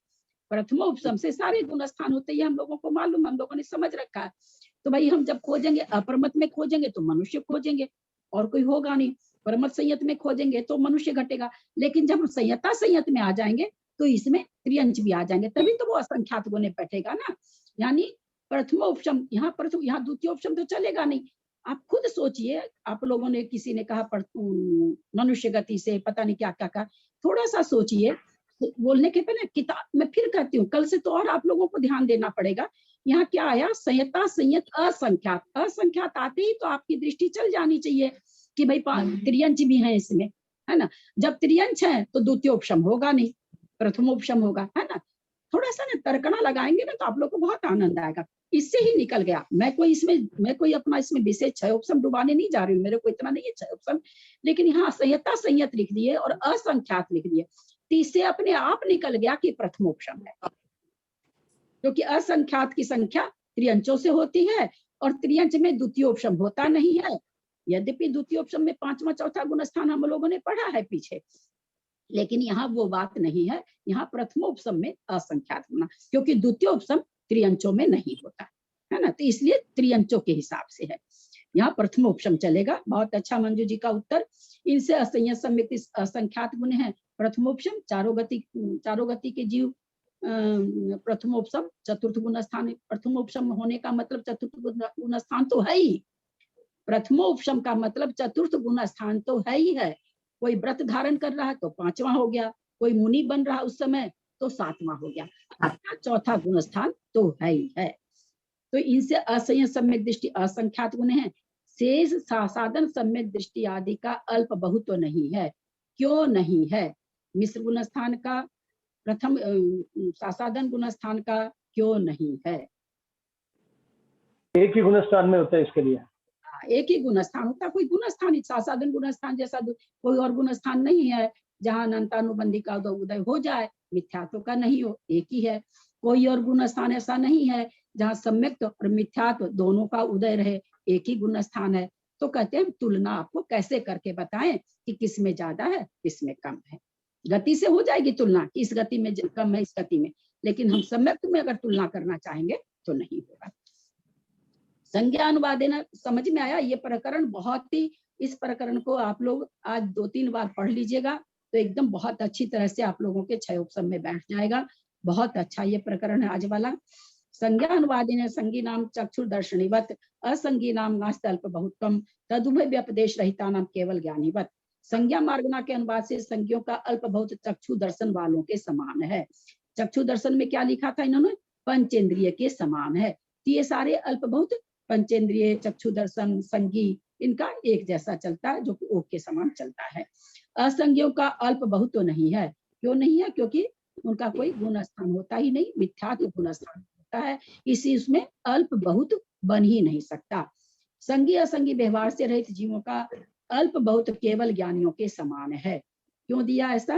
प्रथमोपसम से सारे गुण स्थान होते हैं, हम लोगों को मालूम, हम लोगों ने समझ रखा है। तो भाई हम जब खोजेंगे अप्रमत में खोजेंगे तो मनुष्य खोजेंगे और कोई होगा नहीं। परमत संयत में खोजेंगे तो मनुष्य घटेगा। लेकिन जब संयता संयत में आ जाएंगे तो इसमें त्रियंच भी आ जाएंगे, तभी तो वो असंख्यात गुणे बैठेगा ना। यानी प्रथमोपशम, यहाँ प्रथम, यहाँ द्वितीयोपशम तो चलेगा नहीं। आप खुद सोचिए, आप लोगों ने, किसी ने कहा मनुष्य गति से, पता नहीं क्या क्या कहा, थोड़ा सा सोचिए। बोलने के पहले किताब में फिर कहती हूँ, कल से तो और आप लोगों को ध्यान देना पड़ेगा। यहाँ क्या आया? संयता संयत असंख्यात। असंख्यात आते ही तो आपकी दृष्टि चल जानी चाहिए कि भाई त्रियंच भी है इसमें, है ना। जब त्रियंच है तो द्वितीयोपशम होगा नहीं, प्रथमोपशम होगा, है ना। थोड़ा सा ना तर्कना लगाएंगे ना तो आप लोग को बहुत आनंद आएगा। इससे ही निकल गया। मैं कोई अपना इसमें विशेष क्षयोपशम डुबाने नहीं जा रही हूँ, मेरे को इतना नहीं है क्षयोपशम। लेकिन यहाँ संयता संयत लिख दिए और असंख्यात लिख दिए, इससे अपने आप निकल गया कि प्रथमोपशम है। क्योंकि असंख्यात की संख्या त्रियंचों से होती है और त्रियंच में द्वितीयोपशम होता नहीं है। यद्यपि द्वितीयोपशम में 5वां, चौथा गुण स्थान हम लोगों ने पढ़ा है पीछे, लेकिन यहाँ वो बात नहीं है। यहाँ प्रथमोपशम में असंख्यात गुना, क्योंकि द्वितीयोपशम त्रियंचों में नहीं होता है ना, तो इसलिए त्रियंचों के हिसाब से है। यहाँ प्रथमोपशम चलेगा। बहुत अच्छा मंजू जी का उत्तर। इनसे असंयत सम्यक असंख्यात गुण है। प्रथमोपशम चारों गति के जीव प्रथमोपशम चतुर्थ गुण स्थान। प्रथमोपशम होने का मतलब चतुर्थ गुण स्थान तो है ही। प्रथमोपशम का मतलब चतुर्थ गुण स्थान तो है ही है। कोई व्रत धारण कर रहा है तो 5वां हो गया, कोई मुनि बन रहा उस समय तो 7वां हो गया, चौथा गुण स्थान तो है ही है। तो इनसे असंयत सम्यक दृष्टि असंख्यात गुण है। शेष साधन सम्यक दृष्टि आदि का अल्प बहुत तो नहीं है। क्यों नहीं है? मिश्र गुण स्थान का, प्रथम साधन गुण स्थान का क्यों नहीं है? एक ही गुण स्थान में होता है इसके लिए। एक ही गुण स्थान होता है, कोई गुण स्थान, साधन गुण स्थान जैसा कोई और गुण स्थान नहीं है जहाँ अनंतानुबंधी का उदय हो जाए, मिथ्यात्व का नहीं हो, एक ही है। कोई और गुण स्थान ऐसा नहीं है जहाँ सम्यक्त्व और मिथ्यात्व दोनों का उदय रहे, एक ही गुण स्थान है। तो कहते हैं तुलना आपको कैसे करके बताएं कि किसमें ज्यादा है किसमें कम है। गति से हो जाएगी तुलना, इस गति में कम है इस गति में, लेकिन हम सम्यक्त्व में अगर तुलना करना चाहेंगे तो नहीं होगा। संज्ञा अनुवादेन समझ में आया? ये प्रकरण बहुत ही, इस प्रकरण को आप लोग आज 2-3 बार पढ़ लीजिएगा तो एकदम बहुत अच्छी तरह से आप लोगों के क्षयोपशम में बैठ जाएगा। बहुत अच्छा ये प्रकरण है आज वाला। संज्ञा अनुवादेन संगी नाम चक्षुर दर्शनीवत असंगी नाम नास्त अल्प बहुत कम तदुभय व्यपदेश रहिता नाम केवल ज्ञानीवत। संज्ञा मार्गना के अनुवाद से संज्ञों का अल्प बहुत चक्षु दर्शन वालों के समान है। चक्षु दर्शन में क्या लिखा था इन्होंने? पंचेंद्रिय के समान है। तो ये सारे अल्प बहुत, पंचेंद्रिय, चक्षु दर्शन, संगी, इनका एक जैसा चलता है, जो कि ओक के समान चलता है। असंज्ञों का अल्प बहुत तो नहीं है। क्यों नहीं है? क्योंकि उनका कोई गुण स्थान होता ही नहीं, मिथ्यात्व गुण स्थान होता है, इसी उसमें अल्प बहुत बन ही नहीं सकता। संगी असंगी व्यवहार से रहित जीवों का अल्प बहुत केवल ज्ञानियों के समान है। क्यों दिया ऐसा?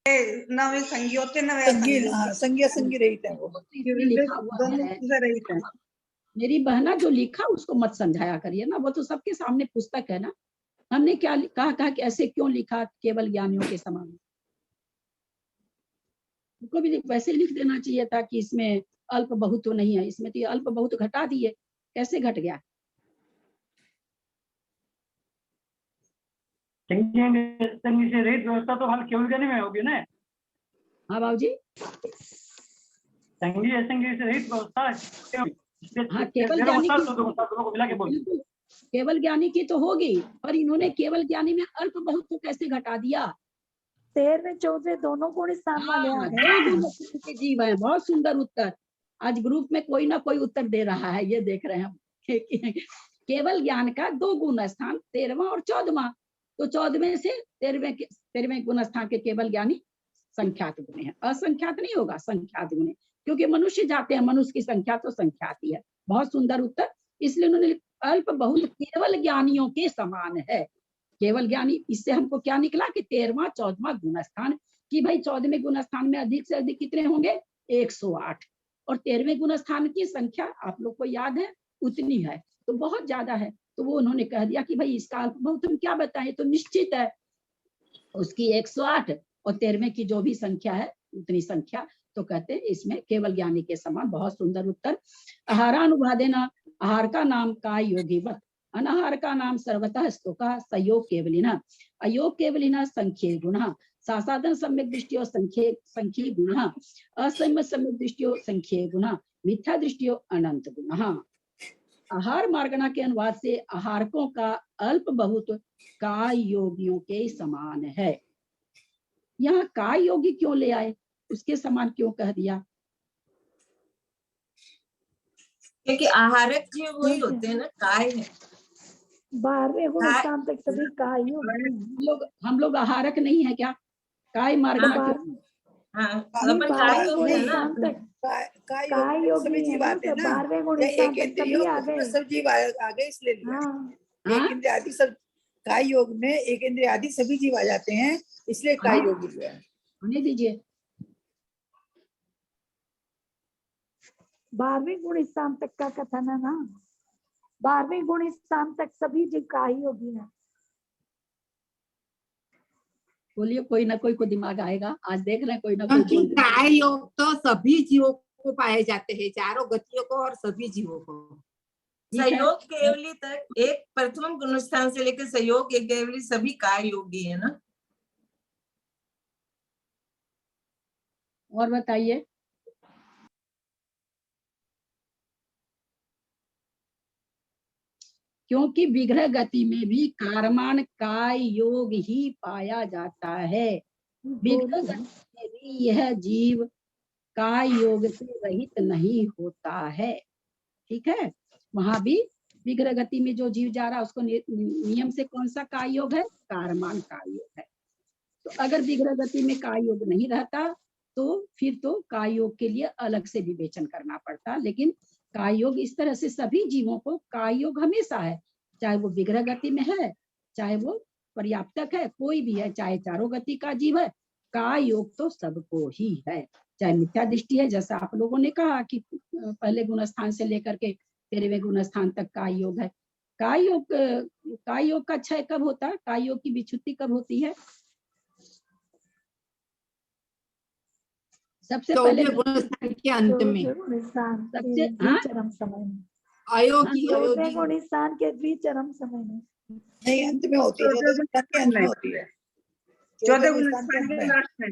ना वे संगी होते ना वे संगी, असंगी हाँ, होते। संगी असंगी रहित है वो। इसमें लिखा हुआ दोनों है। चीजें रहित है। मेरी बहना जो लिखा उसको मत समझाया करिए ना, वो तो सबके सामने पुस्तक है ना। हमने क्या कहा कि ऐसे क्यों लिखा केवल ज्ञानियों के समान? उनको भी वैसे लिख देना चाहिए था कि इसमें अल्प बहुत तो नहीं है, इसमें तो ये अल्प बहुत घटा दिए। कैसे घट गया? संगी से रहित व्यवस्था तो हाल केवल ज्ञानी में होगी ना। हाँ बाबूजी, संगी असंगी से रहित व्यवस्था हाँ केवल ज्ञानी की, को मिला के बोल। बिल्कुल केवल ज्ञानी की तो होगी, पर इन्होंने केवल ज्ञानी में अल्प बहुत को कैसे घटा दिया? 13वें 14वें दोनों गुण स्थान वाले आ हाँ, गए दो ना। गुण स्थान के जीव है। बहुत सुंदर उत्तर। आज ग्रुप में कोई ना कोई उत्तर दे रहा है, ये देख रहे हैं हम। केवल ज्ञान का 2 गुण स्थान, 13वां और 14वां। तो 14वें से 13वें गुण स्थान के केवल ज्ञानी संख्यात गुण है, असंख्यात नहीं होगा, संख्यात गुण है। क्योंकि मनुष्य जाते हैं, मनुष्य की संख्या तो संख्यात ही है। बहुत सुंदर उत्तर। इसलिए उन्होंने अल्प बहुत केवल ज्ञानियों के समान है। केवल ज्ञानी, इससे हमको क्या निकला कि 13वां 14वां गुण स्थान, कि भाई 14वें गुण स्थान में अधिक से अधिक कितने होंगे? 108। और 13वें गुण स्थान की संख्या आप लोग को याद है उतनी है, तो बहुत ज्यादा है। तो वो उन्होंने कह दिया कि भाई इसका अल्प बहुत हम क्या बताएं, तो निश्चित है उसकी 108 और 13वें की जो भी संख्या है उतनी संख्या। तो कहते हैं इसमें केवल ज्ञानी के समान। बहुत सुंदर उत्तर। आहारानुवादेना, आहार का नाम का योगीवत, अनाहार का नाम सर्वतः स्तोका, सयोग केवलिना, अयोग केवलिना, संख्ये गुण, सासाधन सम्यक दृष्टियो संख्ये गुण, असम्य सम्यक दृष्टियो संख्ये गुण, मिथ्या दृष्टियो अनंत गुण। आहार मार्गना के अनुवाद से आहारकों का अल्प बहुत काय योगियों के समान है। यहाँ काय योगी क्यों ले आए? उसके समान क्यों कह दिया? क्योंकि आहारक जीव वही होते हैं ना, काय है। 12वें गुण स्थान तक सभी काय योग हम लोग आहारक नहीं है क्या? काय मार्गना क्यों? हाँ, नहीं, अपन काय 12वें योग गुण है ना स्थान अपने। तक काय काय योग सभी योगी है जीव ना, आते हैं तो ना। 12वें गुण या स्थान एक तक इंद्रिय सभी आ योग गए। सब जीव आ गए, इसलिए लिया। हाँ, एक इंद्रिय आदि सब, काय योग में एक इंद्रिय आदि सभी जीव आ जाते हैं, इसलिए काय योगी लिया है। होने दीजिए। 12वें गुण स्थान तक का कथन है ना, 12वें गुण स्थान तक सभी जीव काय योगी है। बोलिए, कोई ना कोई को दिमाग आएगा। आज देख रहे हैं कोई ना क्योंकि कोई। काय योग तो सभी जीवों को पाए जाते हैं, चारों गतियों को और सभी जीवों को। सहयोग केवली तक, एक प्रथम गुण स्थान से लेकर सहयोग एक केवली सभी काय योगी है ना। और बताइए। क्योंकि विग्रह गति में भी कारमान काय योग ही पाया जाता है। विग्रह गति में भी यह जीव काय योग से रहित नहीं होता है। ठीक है, वहां भी विग्रह गति में जो जीव जा रहा है उसको नियम से कौन सा काय योग है? कारमान काय योग है। तो अगर विग्रह गति में काय योग नहीं रहता तो फिर तो काय योग के लिए अलग से विवेचन करना पड़ता। लेकिन काय योग इस तरह से सभी जीवों को काय योग हमेशा है, चाहे वो विग्रह गति में है, चाहे वो पर्याप्तक है, कोई भी है, चाहे चारों गति का जीव है, काय योग तो सबको ही है। चाहे मिथ्या दृष्टि है, जैसा आप लोगों ने कहा कि पहले गुण स्थान से लेकर के 13वें गुण स्थान तक काय योग है। काय योग का क्षय कब होता है? काय योग की विच्युति कब होती है? सबसे पहले गुण स्थान के अंत में, सबसे द्विचरम समय में, अयोगी 14वें गुण स्थान के द्विचरम समय में नहीं, अंत में होती है, 14वें गुण स्थान के अंत में होती है। 14वें गुण स्थान के लास्ट में,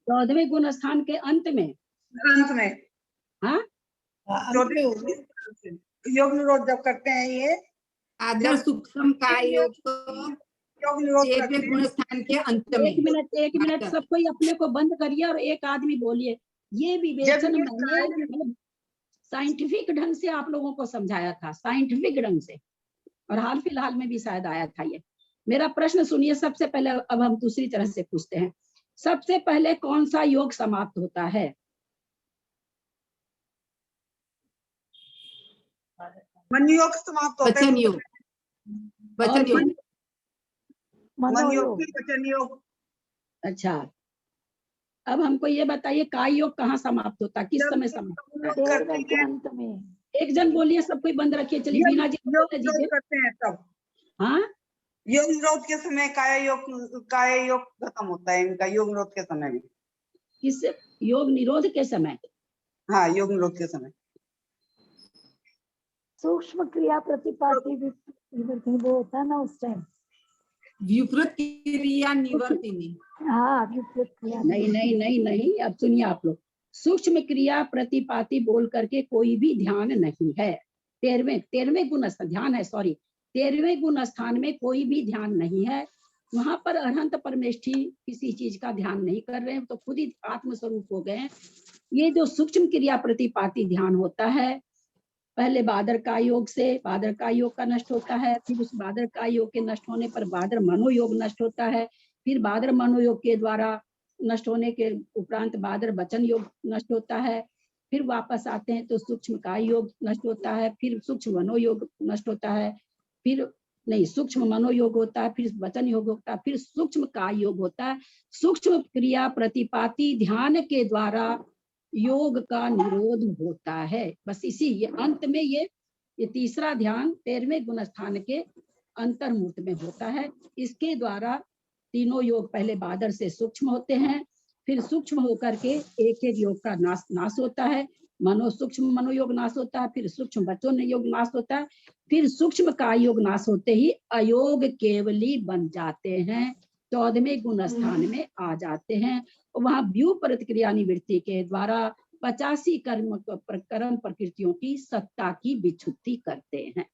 14वें गुण स्थान के अंत में, अंत में। हाँ, अंत में होगी। योग निरोध जब करते हैं ये आदर सूक्ष्म काय योग तो योग निरोध एक करते हैं। गुण स्थान के अंत में। एक मिनट सब कोई अपने को बंद करिए और एक आदमी बोलिए। ये विवेचन ये मैंने मतलब साइंटिफिक ढंग से आप लोगों को समझाया था, साइंटिफिक ढंग से, और हाल फिलहाल में भी शायद आया था ये। मेरा प्रश्न सुनिए सबसे पहले, अब हम दूसरी तरह से पूछते हैं। सबसे पहले कौन सा योग समाप्त होता है? मन योग समाप्त होता है। वचन योग, वचन योग, मन योग मनोयोग। फिर वचन योग। अच्छा, अब हमको ये बताइए काय योग कहाँ समाप्त होता है, किस जब समय समाप्त होता है? योग करते तेरहवें के हैं, अंत में। एक जन बोलिए, सब कोई बंद रखिए। चलिए बीना जी योग बोलने निरोध दीजिए। करते हैं तब। हाँ, योग निरोध के समय काय योग खत्म होता है इनका, योग निरोध के समय में। किस योग निरोध के समय? हाँ, योग निरोध के समय। सूक्ष्म क्रिया प्रतिपाती विवर्तनी वो होता है ना उस टाइम। विपरीत क्रिया निवर्तिनी। हाँ, विपरीत क्रिया। नहीं नहीं नहीं नहीं, अब सुनिए आप लोग। सूक्ष्म क्रिया प्रतिपाती बोल करके कोई भी ध्यान नहीं है। 13वें गुण स्थान ध्यान है, सॉरी 13वें गुण स्थान में कोई भी ध्यान नहीं है। वहां पर अरहंत परमेष्ठी किसी चीज का ध्यान नहीं कर रहे हैं, तो खुद ही आत्मस्वरूप हो गए हैं। ये जो सूक्ष्म क्रिया प्रतिपाती ध्यान होता है, पहले बादर का योग से बादर का योग का नष्ट होता है, फिर उस बादर का योग के नष्ट होने पर बादर मनोयोग नष्ट होता है, फिर बादर मनोयोग के द्वारा नष्ट होने के उपरांत बादर वचन योग नष्ट होता है, फिर वापस आते हैं तो सूक्ष्म काय योग नष्ट होता है, फिर सूक्ष्म मनोयोग नष्ट होता है, फिर नहीं सूक्ष्म मनोयोग होता है, फिर वचन योग होता है, फिर सूक्ष्म काय योग होता है। सूक्ष्म क्रिया प्रतिपाती ध्यान के द्वारा योग का निरोध होता है। बस इसी ये अंत में ये तीसरा ध्यान 13वें गुण स्थान के अंतर्मूर्त में होता है। इसके द्वारा तीनों योग पहले बादर से सूक्ष्म होते हैं, फिर सूक्ष्म होकर के एक एक योग का नाश होता है। सूक्ष्म मनोयोग नाश होता है, फिर सूक्ष्म वचन योग नाश होता है, फिर सूक्ष्म काय योग नाश होते ही अयोग केवली बन जाते हैं, 14वें गुण स्थान में आ जाते हैं। वहां व्यू प्रतिक्रिया निवृत्ति के द्वारा 85 कर्म प्रकृतियों की सत्ता की विच्छुद्धि करते हैं।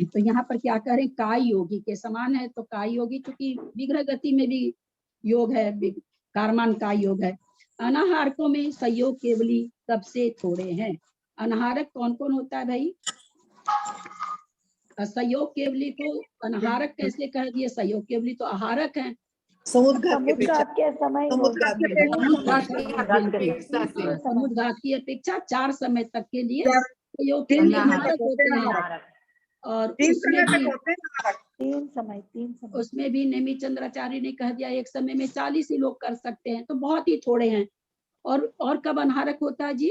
तो यहाँ पर क्या करें, काय योगी के समान है। तो काय योगी चूंकि विग्रह गति में भी योग है, कारमान काय योग है। अनाहारकों में संयोग केवली सबसे थोड़े हैं। अनाहारक कौन कौन होता है भाई? संयोग केवली को अनाहारक कैसे कह दिए? संयोग केवली तो आहारक हैं। समुद्घात के अपेक्षा के समय समुद्घात के समुद्घात की अपेक्षा 4 समय तक के लिए संयोग तीन केवली समय अनाहारक तक होते हैं। और उसमें भी 3 समय उसमें भी नेमी चंद्राचार्य ने कह दिया एक समय में 40 ही लोग कर सकते हैं, तो बहुत ही थोड़े हैं। और कब अनाहारक होता है जी?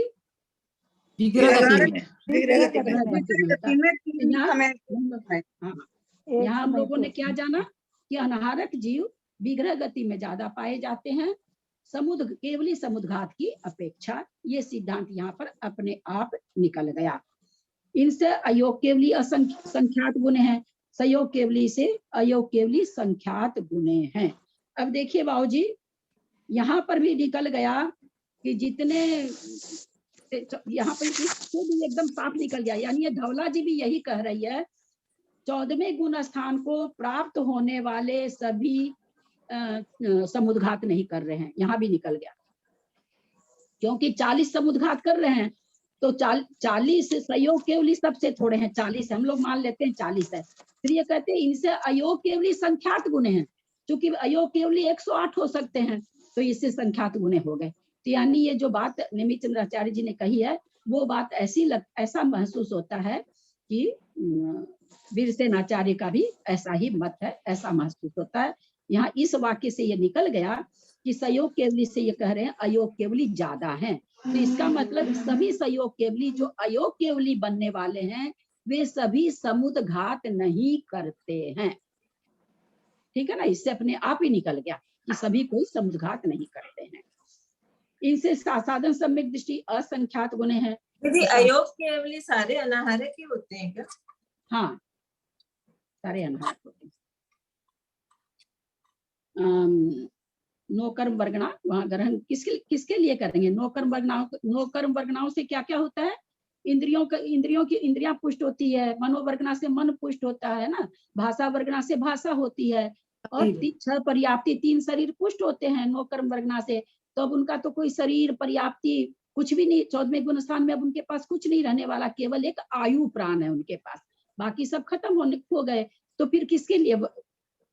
यहाँ हम लोगों ने क्या जाना कि अनाहारक जीव विग्रह गति में ज्यादा पाए जाते हैं केवली समुद्घात की अपेक्षा। ये सिद्धांत यहाँ पर अपने आप निकल गया। इनसे अयोग केवली असंख्यात गुणे हैं, संयोग केवली से अयोग केवली संख्यात गुणे हैं। अब देखिए बाबूजी, यहाँ पर भी निकल गया कि जितने यहाँ पर भी एकदम साफ निकल गया। यानी ये धवला जी भी यही कह रही है, 14वें गुण स्थान को प्राप्त होने वाले सभी समुद्घात नहीं कर रहे हैं। यहाँ भी निकल गया, क्योंकि 40 समुद्घात कर रहे हैं, तो 40 संयोग केवली सबसे थोड़े हैं। 40 हम लोग मान लेते हैं 40 है। फिर ये कहते हैं इनसे अयोग केवली संख्यात गुणे हैं, क्योंकि अयोग केवली 108 हो सकते हैं, तो इससे संख्यात गुणे हो गए। तो यानी ये जो बात नेमी चंद्राचार्य जी ने कही है, वो बात ऐसा महसूस होता है कि वीरसेनाचार्य का भी ऐसा ही मत है, ऐसा महसूस होता है। यहाँ इस वाक्य से ये निकल गया कि संयोग केवली से ये कह रहे हैं अयोग केवली ज्यादा हैं। तो इसका मतलब सभी संयोग केवली जो अयोग केवली बनने वाले हैं, वे सभी समुद्घात नहीं करते हैं। ठीक है ना, इससे अपने आप ही निकल गया कि सभी कोई समुद्घात नहीं करते हैं। इनसे साधन सम्यक दृष्टि असंख्यात गुणे हैं। दीदी अयोग केवली सारे अनाहारक ही होते हैं क्या? हाँ, सारे अनाहारक होते हैं। नौकर्म वर्गणा वहां ग्रहण किसके लिए करेंगे? नौकर्म वर्गणाओं से क्या क्या होता है? इंद्रियां पुष्ट होती है, मनोवर्गना से मन पुष्ट होता है ना, भाषा वर्गना से भाषा होती है, और छह पर्याप्ति 3 शरीर पुष्ट होते हैं नो कर्म वर्गना से। तो अब उनका तो कोई शरीर पर्याप्ति कुछ भी नहीं, 14वें गुण स्थान में अब उनके पास कुछ नहीं रहने वाला, केवल एक आयु प्राण है उनके पास, बाकी सब खत्म हो गए। तो फिर किसके लिए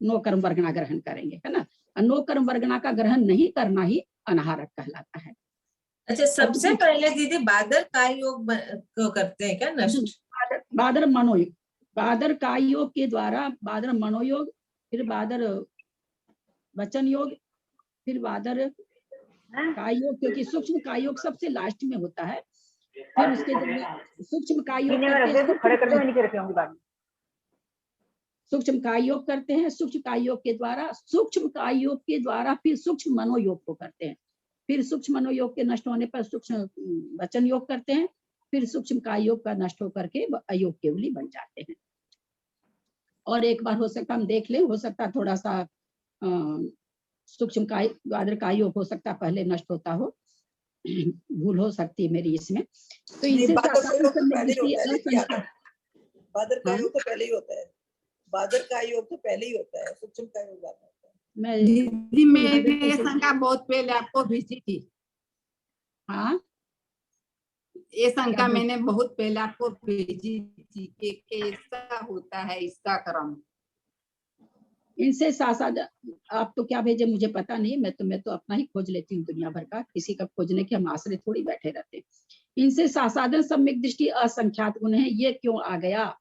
नो कर्म वर्गना ग्रहण करेंगे, है ना। नो कर्म वर्गना का ग्रहण नहीं करना ही अनाहारक कहलाता है। अच्छा, सबसे पहले दीदी बादर काय योग को करते हैं क्या नष्ट? बादर मनोयोग, बादर काय योग के द्वारा बादर मनोयोग, फिर बादर वचन योग, फिर बादर काय योग, क्योंकि सूक्ष्म काय योग सबसे लास्ट में होता है। फिर उसके सूक्ष्म काय योग सूक्ष्म काय योग करते हैं, सूक्ष्म काय योग के द्वारा फिर सूक्ष्म मनोयोग को करते हैं, फिर सूक्ष्म मनोयोग के नष्ट होने पर सूक्ष्म वचन योग करते हैं, फिर सूक्ष्म काय योग का नष्ट होकर के अयोग केवली बन जाते हैं। और एक बार हो सकता हम देख लें, हो सकता थोड़ा सा सूक्ष्म काय बादर काय योग हो सकता पहले नष्ट होता हो, भूल हो सकती है मेरी इसमें। तो इनसे बादर का योग तो पहले ही होता है, बादर का योग तो पहले ही होता है, सूक्ष्म का योग बाद में होता है। दीदी मैंने ये शंका बहुत पहले आपको भेजी थी। हाँ, ये शंका मैंने बहुत पहले आपको भेजी थी कि कैसा होता है इसका क्रम। इनसे साथ आप तो क्या भेजे मुझे पता नहीं, मैं तो अपना ही खोज लेती हूँ दुनिया भर का, किसी का खोजने के हम आश्रय थोड़ी बैठे रहते। इनसे सासाधन सम्यक दृष्टि असंख्यात गुण है, ये क्यों आ गया,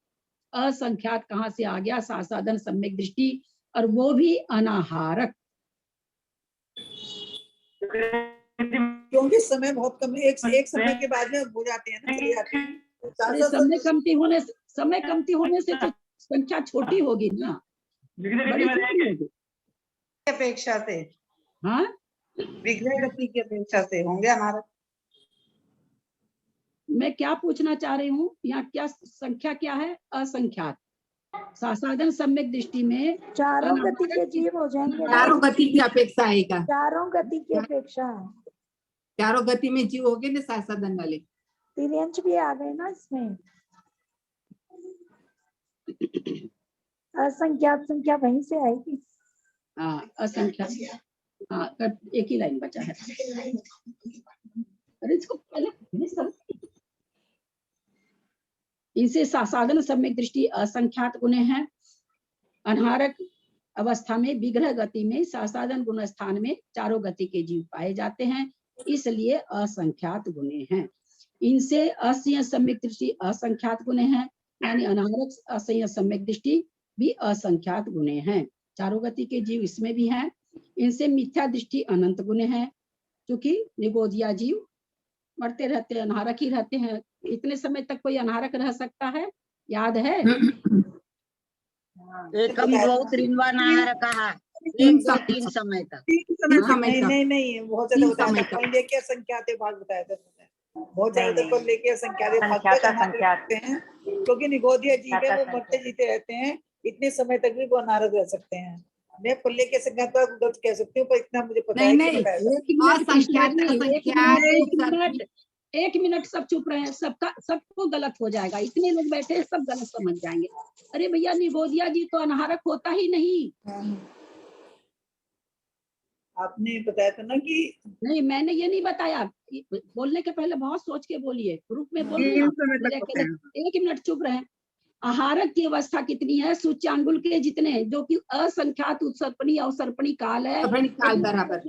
असंख्यात कहाँ से आ गया, सासाधन सम्यक दृष्टि, और वो भी अनाहारक। क्योंकि समय बहुत कम है, एक समय के बाद में हो जाते हैं ना, चले जाते हैं। समय कमती होने से तो संख्या छोटी होगी ना, बड़ी होगी अपेक्षा से। हाँ, विग्रह गति की अपेक्षा से होंगे हमारे। मैं क्या पूछना चाह रही हूँ, यहाँ क्या संख्या क्या है, असंख्यात। सासाधन सम्यक दृष्टि में चारों गति के जीव हो जाएंगे, चारों गति की अपेक्षा है का, चारों गति की अपेक्षा है, चारों गति में जीव हो गए ना सासाधन वाले। तिर्यंश भी आ गए ना इसमें। असंख्यात संख्या वहीं से आएगी। हाँ, असंख्यात, हाँ, एक ही लाइन बचा है। अरे इसको पहले इनसे सासाधन सम्यक दृष्टि असंख्यात गुण है। अनाहारक अवस्था में विग्रह गति में सासाधन गुण स्थान में चारों गति के जीव पाए जाते हैं, इसलिए असंख्यात गुण हैं। इनसे असंयम सम्यक दृष्टि असंख्यात गुण है, यानी अनाहारक असंयम सम्यक दृष्टि भी असंख्यात गुण हैं। चारों गति के जीव इसमें भी हैं। इनसे मिथ्या दृष्टि अनंत गुण है, क्योंकि निगोदिया जीव मरते रहते हैं, अनाहारक ही रहते हैं। इतने समय तक कोई अनाहारक रह सकता है, याद है? एकम द्वौ त्रिन्वा नाहारकः, 1 2 3 समय तक। नहीं बहुत ज्यादा बताया था, कोई लेके संख्यात भाग बताया था, बहुत ज्यादा को लेके संख्यात भाग हैं, क्योंकि निगोदिया जीव है, वो मरते जीते रहते हैं, इतने समय तक भी वो अनाहारक रह सकते हैं। मैं पुल्ले के संख्यात गलत कह सकती हूँ, पर इतना मुझे पता है कि एक मिनट सब चुप रहे हैं, सबको गलत हो जाएगा, इतने लोग बैठे हैं, सब गलत समझ जाएंगे। अरे भैया, निगोदिया जी तो अनाहारक होता ही नहीं। आपने बताया था ना कि नहीं, मैंने ये नहीं बताया, बोलने के पहले बहुत सोच के बोलिए, ग्रुप में बोलिए। 1 मिनट चुप रहे। आहारक की अवस्था कितनी है, सूच्यांगुल के जितने, जो कि असंख्यात उत्सर्पणी अवसर्पणी काल है, काल बराबर।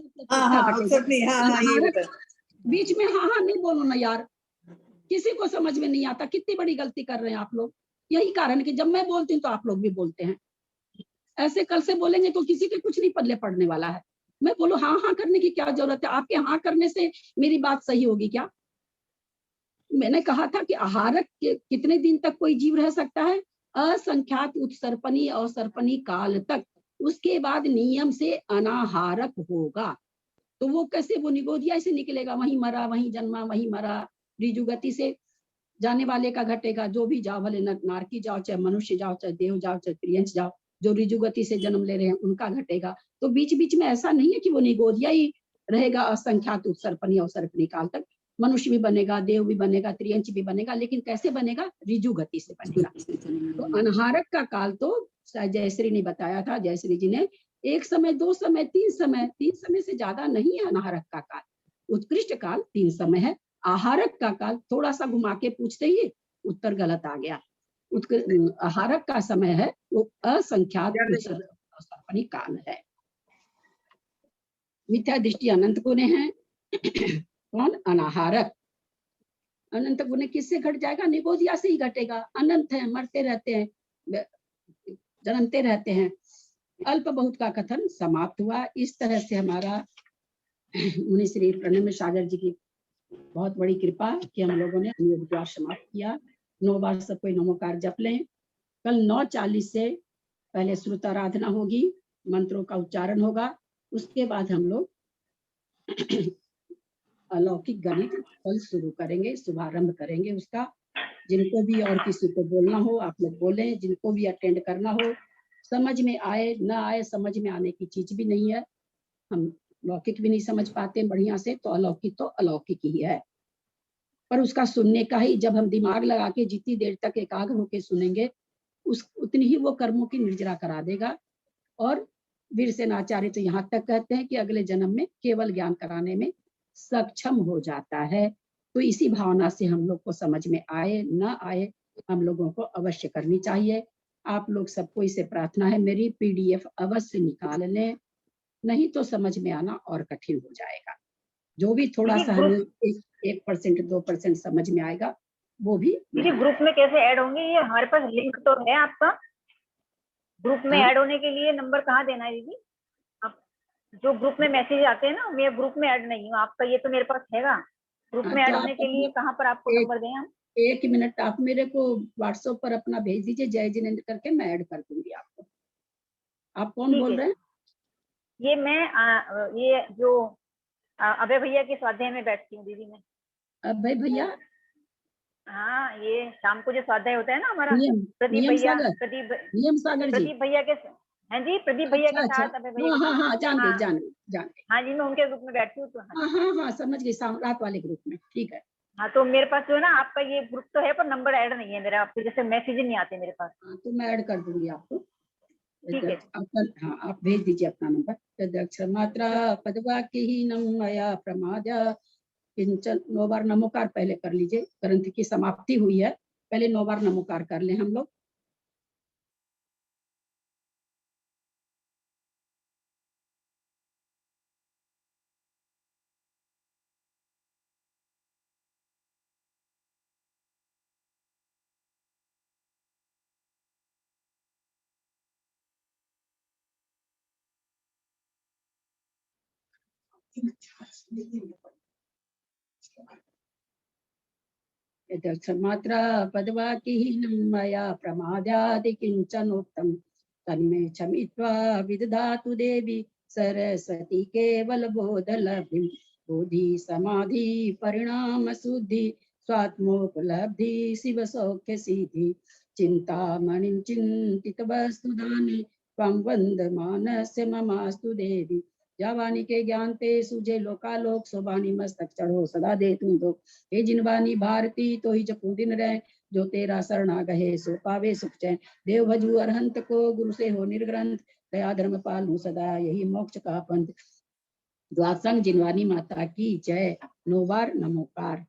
बीच में हाँ नहीं बोलो ना यार, किसी को समझ में नहीं आता, कितनी बड़ी गलती कर रहे हैं आप लोग। यही कारण है कि जब मैं बोलती हूँ तो आप लोग भी बोलते हैं। ऐसे कल से बोलेंगे तो किसी के कुछ नहीं पल्ले पड़ने वाला है। मैं बोलूं हाँ करने की क्या जरूरत है, आपके हाँ करने से मेरी बात सही होगी क्या? मैंने कहा था कि आहारक के कितने दिन तक कोई जीव रह सकता है, असंख्यात उत्सर्पणी अवसर्पणी काल तक, उसके बाद नियम से अनाहारक होगा। तो वो कैसे, वो निगोदिया से निकलेगा, वहीं मरा वहीं जन्मा वहीं मरा, ऋजुगति से जाने वाले का घटेगा। जो भी जाओ, भले नारकी जाओ, चाहे मनुष्य जाओ, चाहे देव जाओ, चाहे त्रियंश जाओ, जो ऋजुगति से जन्म ले रहे हैं उनका घटेगा। तो बीच बीच में ऐसा नहीं है कि वो निगोदिया ही रहेगा असंख्यात उत्सर्पणी अवसर्पणी काल तक। मनुष्य भी बनेगा, देव भी बनेगा, त्रियंच भी बनेगा, लेकिन कैसे बनेगा? रिजु गति से बनेगा। तो अनहारक का काल तो शायद जयश्री ने बताया था, जयश्री जी ने, 1 समय, 2 समय, 3 समय, 3 समय से ज्यादा नहीं है अनहारक का काल। उत्कृष्ट काल 3 समय है। आहारक का काल थोड़ा सा घुमा के पूछते ही उत्तर गलत आ गया। आहारक का समय है वो असंख्यात सर्पणी काल है। मिथ्या दृष्टि अनंत गुणे हैं। कौन? अनाहारक। अनंत गुणे किससे घट जाएगा? निगोजिया से ही घटेगा। अनंत है, मरते रहते हैं, जन्मते रहते हैं। अल्प बहुत का कथन समाप्त हुआ। इस तरह से हमारा मुनि श्री प्रणम्य सागर जी की बहुत बड़ी कृपा कि हम लोगों ने अनुयोग द्वार समाप्त किया। 9 बार सब कोई नमोकार जप लें। कल 9:40 से पहले श्रुताराधना होगी, मंत्रों का उच्चारण होगा, उसके बाद हम लोग अलौकिक गणित कल शुरू करेंगे, शुभारंभ करेंगे उसका। जिनको भी और किसी को बोलना हो आप लोग बोलें, जिनको भी अटेंड करना हो। समझ में आए ना आए, समझ में आने की चीज भी नहीं है। हम लौकिक भी नहीं समझ पाते बढ़िया से, तो अलौकिक ही है। पर उसका सुनने का ही, जब हम दिमाग लगा के जितनी देर तक एकाग्र होके सुनेंगे, उतनी ही वो कर्मों की निर्जरा करा देगा। और वीरसेनाचार्य तो यहाँ तक कहते हैं कि अगले जन्म में केवल ज्ञान कराने में सक्षम हो जाता है। तो इसी भावना से हम लोग को समझ में आए ना आए, हम लोगों को अवश्य करनी चाहिए। आप लोग सबको इसे प्रार्थना है, मेरी PDF अवश्य निकाल लें, नहीं तो समझ में आना और कठिन हो जाएगा। जो भी थोड़ा सा हमें 1% 2% समझ में आएगा, वो भी ग्रुप में कैसे ऐड होंगे? ये हमारे पास लिंक तो है आपका, ग्रुप में ऐड होने के लिए नंबर कहाँ देना है दीदी? आप जो ग्रुप में मैसेज आते हैं ना, मैं ग्रुप में ऐड नहीं हूँ आपका, ये तो मेरे पास हैगा। ग्रुप में ऐड होने के लिए कहाँ पर आपको नंबर दें हम? 1 मिनट आप मेरे को व्हाट्सएप पर अपना भेज दीजिए, जय जिनेन्द्र करके, मैं ऐड कर दूंगी आपको। आप कौन बोल रहे हैं? ये मैं ये जो अभय भैया के स्वाध्याय में बैठती हूँ दीदी मैं। अभय भैया? हाँ, ये शाम को जो स्वाध्याय होता है ना हमारा, प्रदीप भैया के, हाँ जी, प्रदीप भैया के साथ अभय भैया। हाँ, जान गई। हाँ जी, मैं उनके ग्रुप में बैठती हूँ। तो हाँ, समझ गई, रात वाले ग्रुप में, ठीक है। हाँ, तो मेरे पास जो है ना आपका ये ग्रुप तो है, पर नंबर ऐड नहीं है मेरा, आपके जैसे मैसेज नहीं आते मेरे पास। हाँ, तो मैं ऐड कर दूंगी आपको। ठीक है। हाँ, आप भेज दीजिए अपना नंबर। तदक्षर मात्रा पदवाक्यहीनं मया प्रमाद्य किंचन। 9 बार नमोकार पहले कर लीजिए, ग्रंथ की समाप्ति हुई है, पहले 9 बार नमोकार कर लें हम लोग। मात्रा पदवाक्यहीनं मया प्रमाद्यादि किंचनोक्तं तन्मे क्षमित्वा विदधातु देवी सरस्वती केवल बोधलब्धिं। बोधि समाधि परिणाम शुद्धि स्वात्मोपलब्धि शिव सौख्य सिद्धि। चिंतामणिं चिंतित वस्तुदाने त्वं वंदमानस्य ममास्तु देवी। जावानी के ज्ञान पे सुझे लोकालोक सोबानी मस्तक चढ़ो सदा दे तुम दो। हे जिनवानी भारती तो ही जपू दिन रहे, जो तेरा शरणा गहे सो पावे सुख चैन। देव भजू अरहंत को गुरु से हो निर्ग्रंथ, दया धर्म पालू सदा यही मोक्ष का पंथ। द्वासंग जिनवानी माता की जय। 9 बार नमोकार।